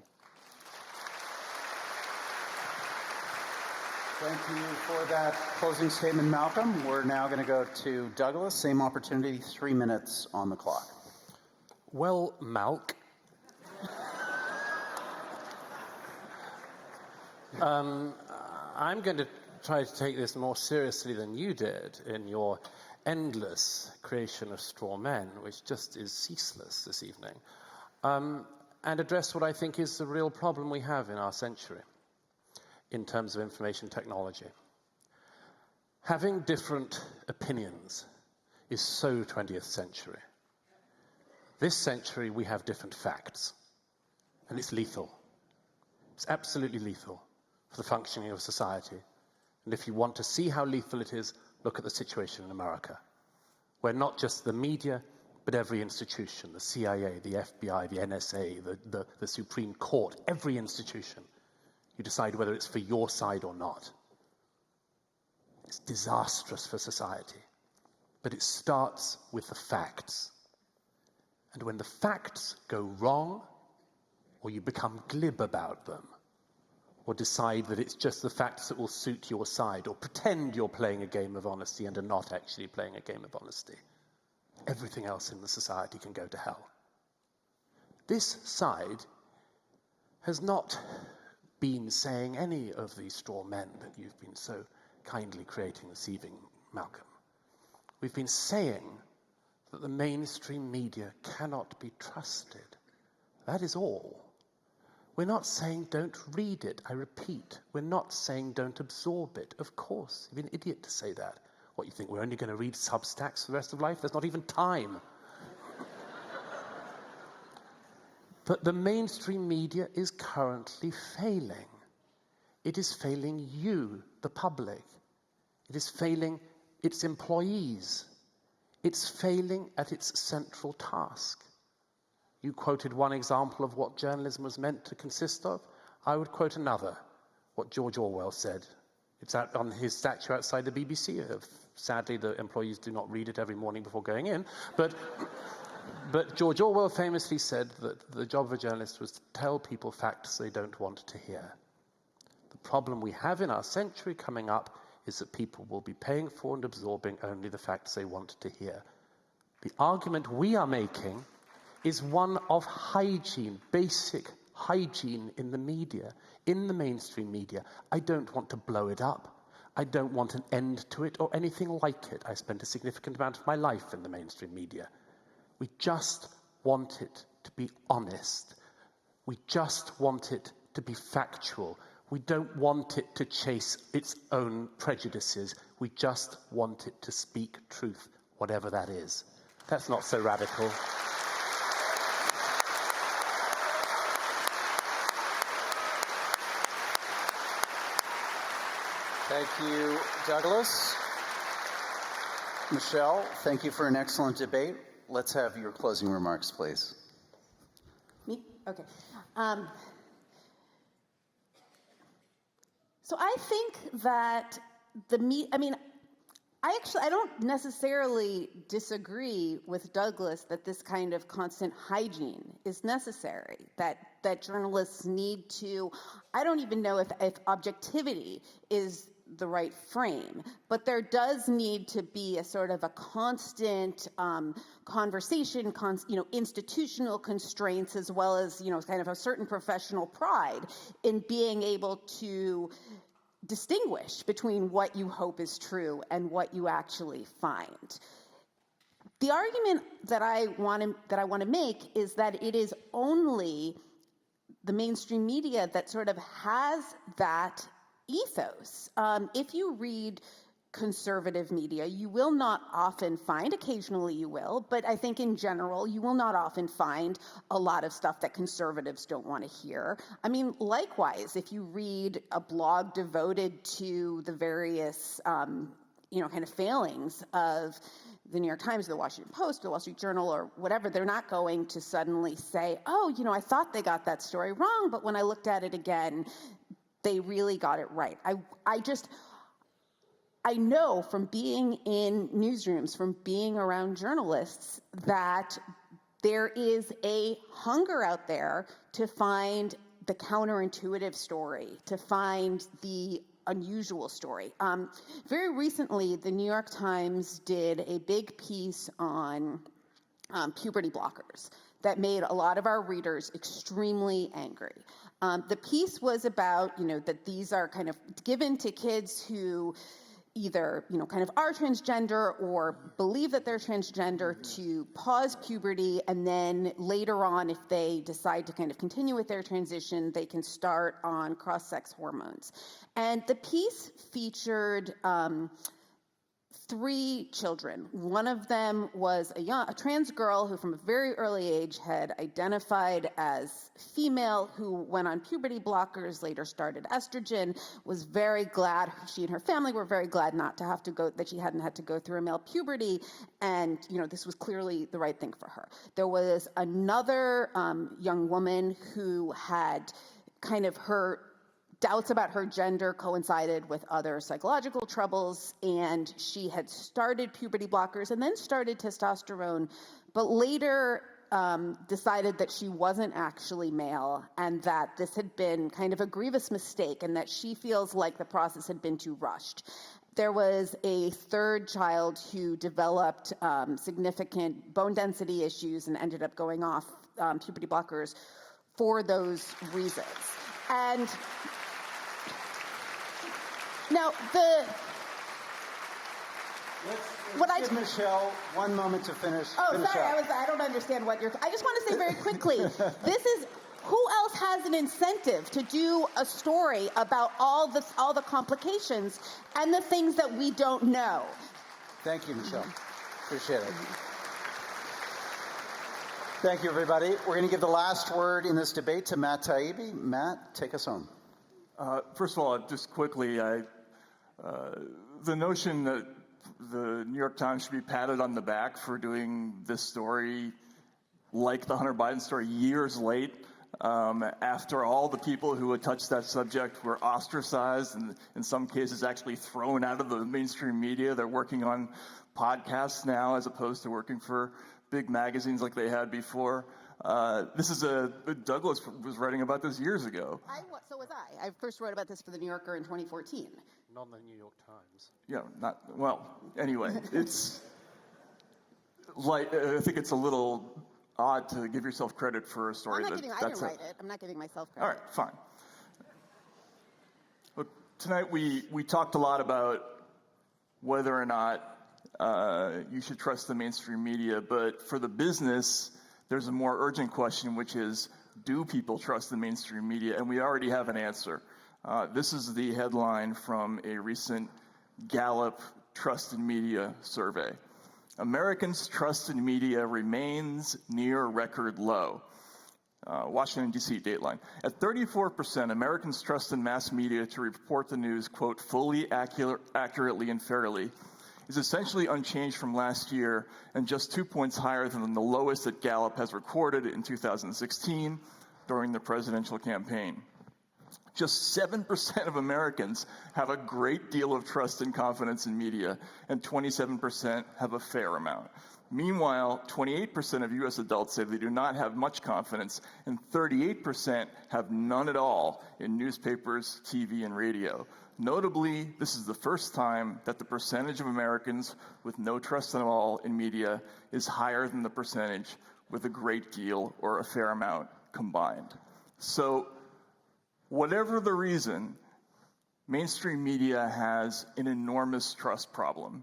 S14: Thank you for that closing statement, Malcolm. We're now going to go to Douglas. Same opportunity, 3 minutes on the clock.
S20: Well, Malk, I'm going to try to take this more seriously than you did in your endless creation of straw men, which just is ceaseless this evening, and address what I think is the real problem we have in our century in terms of information technology. Having different opinions is so 20th century. This century, we have different facts, and it's lethal. It's absolutely lethal for the functioning of society. And if you want to see how lethal it is, look at the situation in America, where not just the media, but every institution, the CIA, the FBI, the NSA, the Supreme Court, every institution, you decide whether it's for your side or not. It's disastrous for society. But it starts with the facts. And when the facts go wrong, or you become glib about them, or decide that it's just the facts that will suit your side, or pretend you're playing a game of honesty and are not actually playing a game of honesty, everything else in the society can go to hell. This side has not been saying any of these straw men that you've been so kindly creating this evening, Malcolm. We've been saying that the mainstream media cannot be trusted. That is all. We're not saying don't read it. I repeat, we're not saying don't absorb it. Of course, you'd be an idiot to say that. What, you think we're only going to read Substacks for the rest of life? There's not even time. But the mainstream media is currently failing. It is failing you, the public. It is failing its employees. It's failing at its central task. You quoted one example of what journalism was meant to consist of. I would quote another, what George Orwell said. It's out on his statue outside the BBC. Sadly, the employees do not read it every morning before going in. But George Orwell famously said that the job of a journalist was to tell people facts they don't want to hear. The problem we have in our century coming up is that people will be paying for and absorbing only the facts they want to hear. The argument we are making is one of hygiene, basic hygiene in the media, in the mainstream media. I don't want to blow it up. I don't want an end to it or anything like it. I spent a significant amount of my life in the mainstream media. We just want it to be honest. We just want it to be factual. We don't want it to chase its own prejudices. We just want it to speak truth, whatever that is. That's not so radical.
S14: Thank you, Douglas. Michelle, thank you for an excellent debate. Let's have your closing remarks, please.
S16: Me? Okay. So I think that I don't necessarily disagree with Douglas that this kind of constant hygiene is necessary, that journalists need to, I don't even know if objectivity is the right frame, but there does need to be a sort of a constant conversation, institutional constraints, as well as, kind of a certain professional pride in being able to distinguish between what you hope is true and what you actually find. The argument that I want to make is that it is only the mainstream media that sort of has that ethos. If you read conservative media, you will not often find, occasionally you will, but I think in general, you will not often find a lot of stuff that conservatives don't want to hear. I mean, likewise, if you read a blog devoted to the various, kind of failings of the New York Times, the Washington Post, the Wall Street Journal, or whatever, they're not going to suddenly say, oh, I thought they got that story wrong, but when I looked at it again, they really got it right. I know from being in newsrooms, from being around journalists, that there is a hunger out there to find the counterintuitive story, to find the unusual story. Very recently, the New York Times did a big piece on puberty blockers that made a lot of our readers extremely angry. The piece was about, that these are kind of given to kids who either, kind of are transgender or believe that they're transgender to pause puberty, and then later on, if they decide to kind of continue with their transition, they can start on cross-sex hormones. And the piece featured 3 children. One of them was a trans girl who from a very early age had identified as female, who went on puberty blockers, later started estrogen, was very glad, she and her family were very glad not to have to go, that she hadn't had to go through a male puberty, and this was clearly the right thing for her. There was another young woman who had kind of her doubts about her gender coincided with other psychological troubles, and she had started puberty blockers and then started testosterone, but later decided that she wasn't actually male and that this had been kind of a grievous mistake and that she feels like the process had been too rushed. There was a 3rd child who developed significant bone density issues and ended up going off puberty blockers for those reasons. And now,
S14: Give Michelle 1 moment to finish.
S16: Sorry, I don't understand what I just want to say very quickly, who else has an incentive to do a story about all the complications and the things that we don't know?
S14: Thank you, Michelle. Appreciate it. Thank you, everybody. We're going to give the last word in this debate to Matt Taibbi. Matt, take us home.
S15: First of all, just quickly, the notion that the New York Times should be patted on the back for doing this story, like the Hunter Biden story, years late, after all the people who had touched that subject were ostracized and in some cases actually thrown out of the mainstream media. They're working on podcasts now as opposed to working for big magazines like they had before. Douglas was writing about this years ago.
S16: So was I. I first wrote about this for The New Yorker in 2014.
S20: Not the New York Times.
S15: Yeah, anyway, it's like, I think it's a little odd to give yourself credit for a story
S16: I didn't write it. I'm not giving myself credit.
S15: All right, fine. Look, tonight we talked a lot about whether or not you should trust the mainstream media, but for the business, there's a more urgent question, which is, do people trust the mainstream media? And we already have an answer. This is the headline from a recent Gallup Trusted Media survey. Americans' trust in media remains near record low. Washington, D.C., Dateline. At 34%, Americans trust in mass media to report the news, quote, fully, accurately, and fairly, is essentially unchanged from last year and just 2 points higher than the lowest that Gallup has recorded in 2016 during the presidential campaign. Just 7% of Americans have a great deal of trust and confidence in media, and 27% have a fair amount. Meanwhile, 28% of U.S. adults say they do not have much confidence, and 38% have none at all in newspapers, TV, and radio. Notably, this is the first time that the percentage of Americans with no trust at all in media is higher than the percentage with a great deal or a fair amount combined. So, whatever the reason, mainstream media has an enormous trust problem.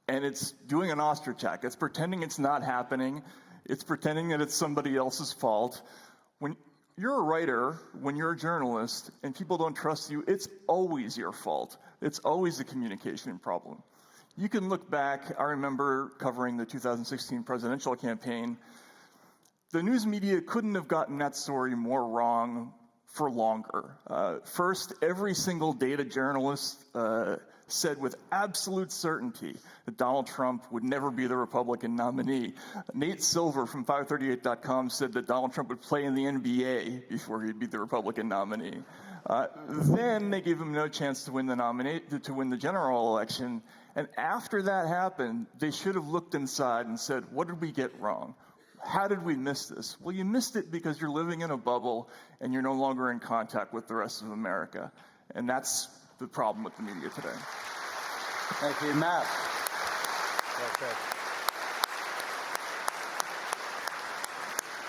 S15: And it's doing an ostrich act. It's pretending it's not happening. It's pretending that it's somebody else's fault. When you're a writer, when you're a journalist, and people don't trust you, it's always your fault. It's always a communication problem. You can look back. I remember covering the 2016 presidential campaign. The news media couldn't have gotten that story more wrong for longer. First, every single data journalist said with absolute certainty that Donald Trump would never be the Republican nominee. Nate Silver from 538.com said that Donald Trump would play in the NBA before he'd be the Republican nominee. Then they gave him no chance to win the general election. And after that happened, they should have looked inside and said, what did we get wrong? How did we miss this? Well, you missed it because you're living in a bubble and you're no longer in contact with the rest of America. And that's the problem with the media today.
S14: Thank you, Matt.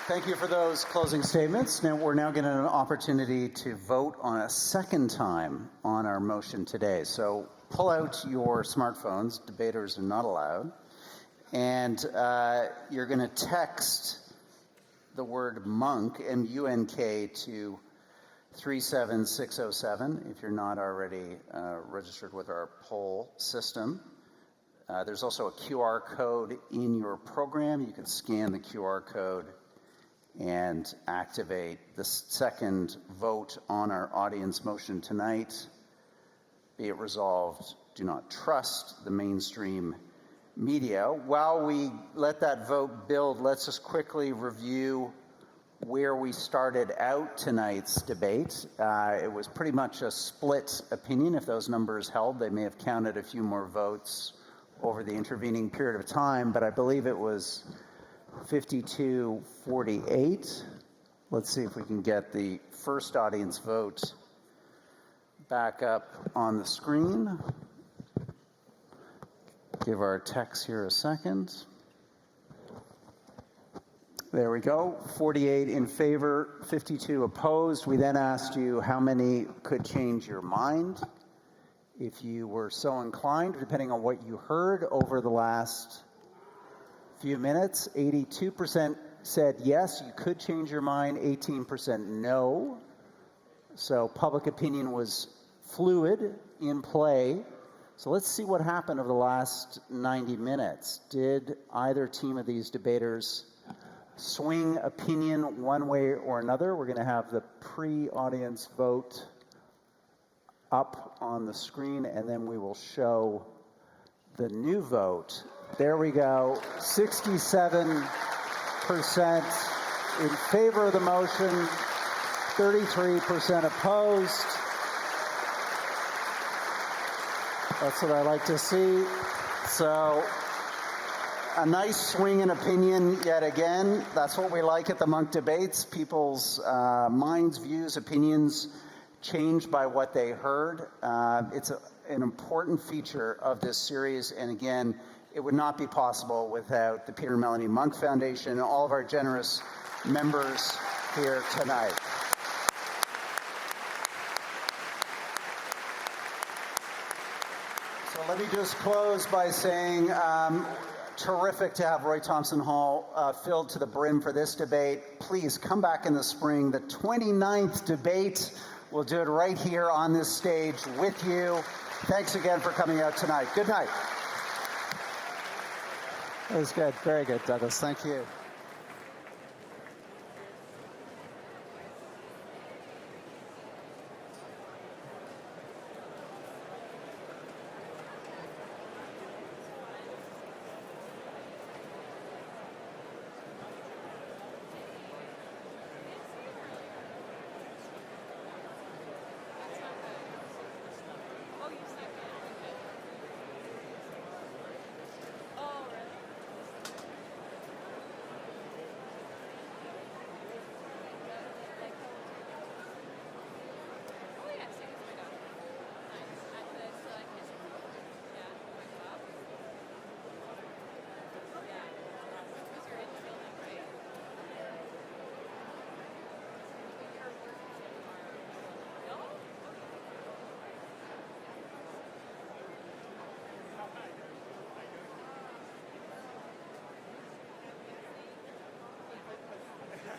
S14: Thank you for those closing statements. Now we're getting an opportunity to vote on a second time on our motion today. So pull out your smartphones. Debaters are not allowed. And you're going to text the word MUNK, M-U-N-K, to 37607 if you're not already registered with our poll system. There's also a QR code in your program. You can scan the QR code and activate the second vote on our audience motion tonight. Be it resolved, do not trust the mainstream media. While we let that vote build, let's just quickly review where we started out tonight's debate. It was pretty much a split opinion. If those numbers held, they may have counted a few more votes over the intervening period of time, but I believe it was 52-48. Let's see if we can get the first audience vote back up on the screen. Give our techs here a second. There we go. 48 in favor, 52 opposed. We then asked you how many could change your mind if you were so inclined, depending on what you heard over the last few minutes. 82% said yes, you could change your mind. 18% no. So public opinion was fluid, in play. So let's see what happened over the last 90 minutes. Did either team of these debaters swing opinion one way or another? We're going to have the pre-audience vote up on the screen, and then we will show the new vote. There we go. 67% in favor of the motion, 33% opposed. That's what I like to see. So a nice swing in opinion yet again. That's what we like at the Munk Debates. People's minds, views, opinions changed by what they heard. It's an important feature of this series. And again, it would not be possible without the Peter and Melanie Munk Foundation and all of our generous members here tonight. So let me just close by saying, terrific to have Roy Thomson Hall filled to the brim for this debate. Please come back in the spring. The 29th debate, we'll do it right here on this stage with you. Thanks again for coming out tonight. Good night. That was good. Very good, Douglas. Thank you.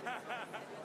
S21: Ha ha ha!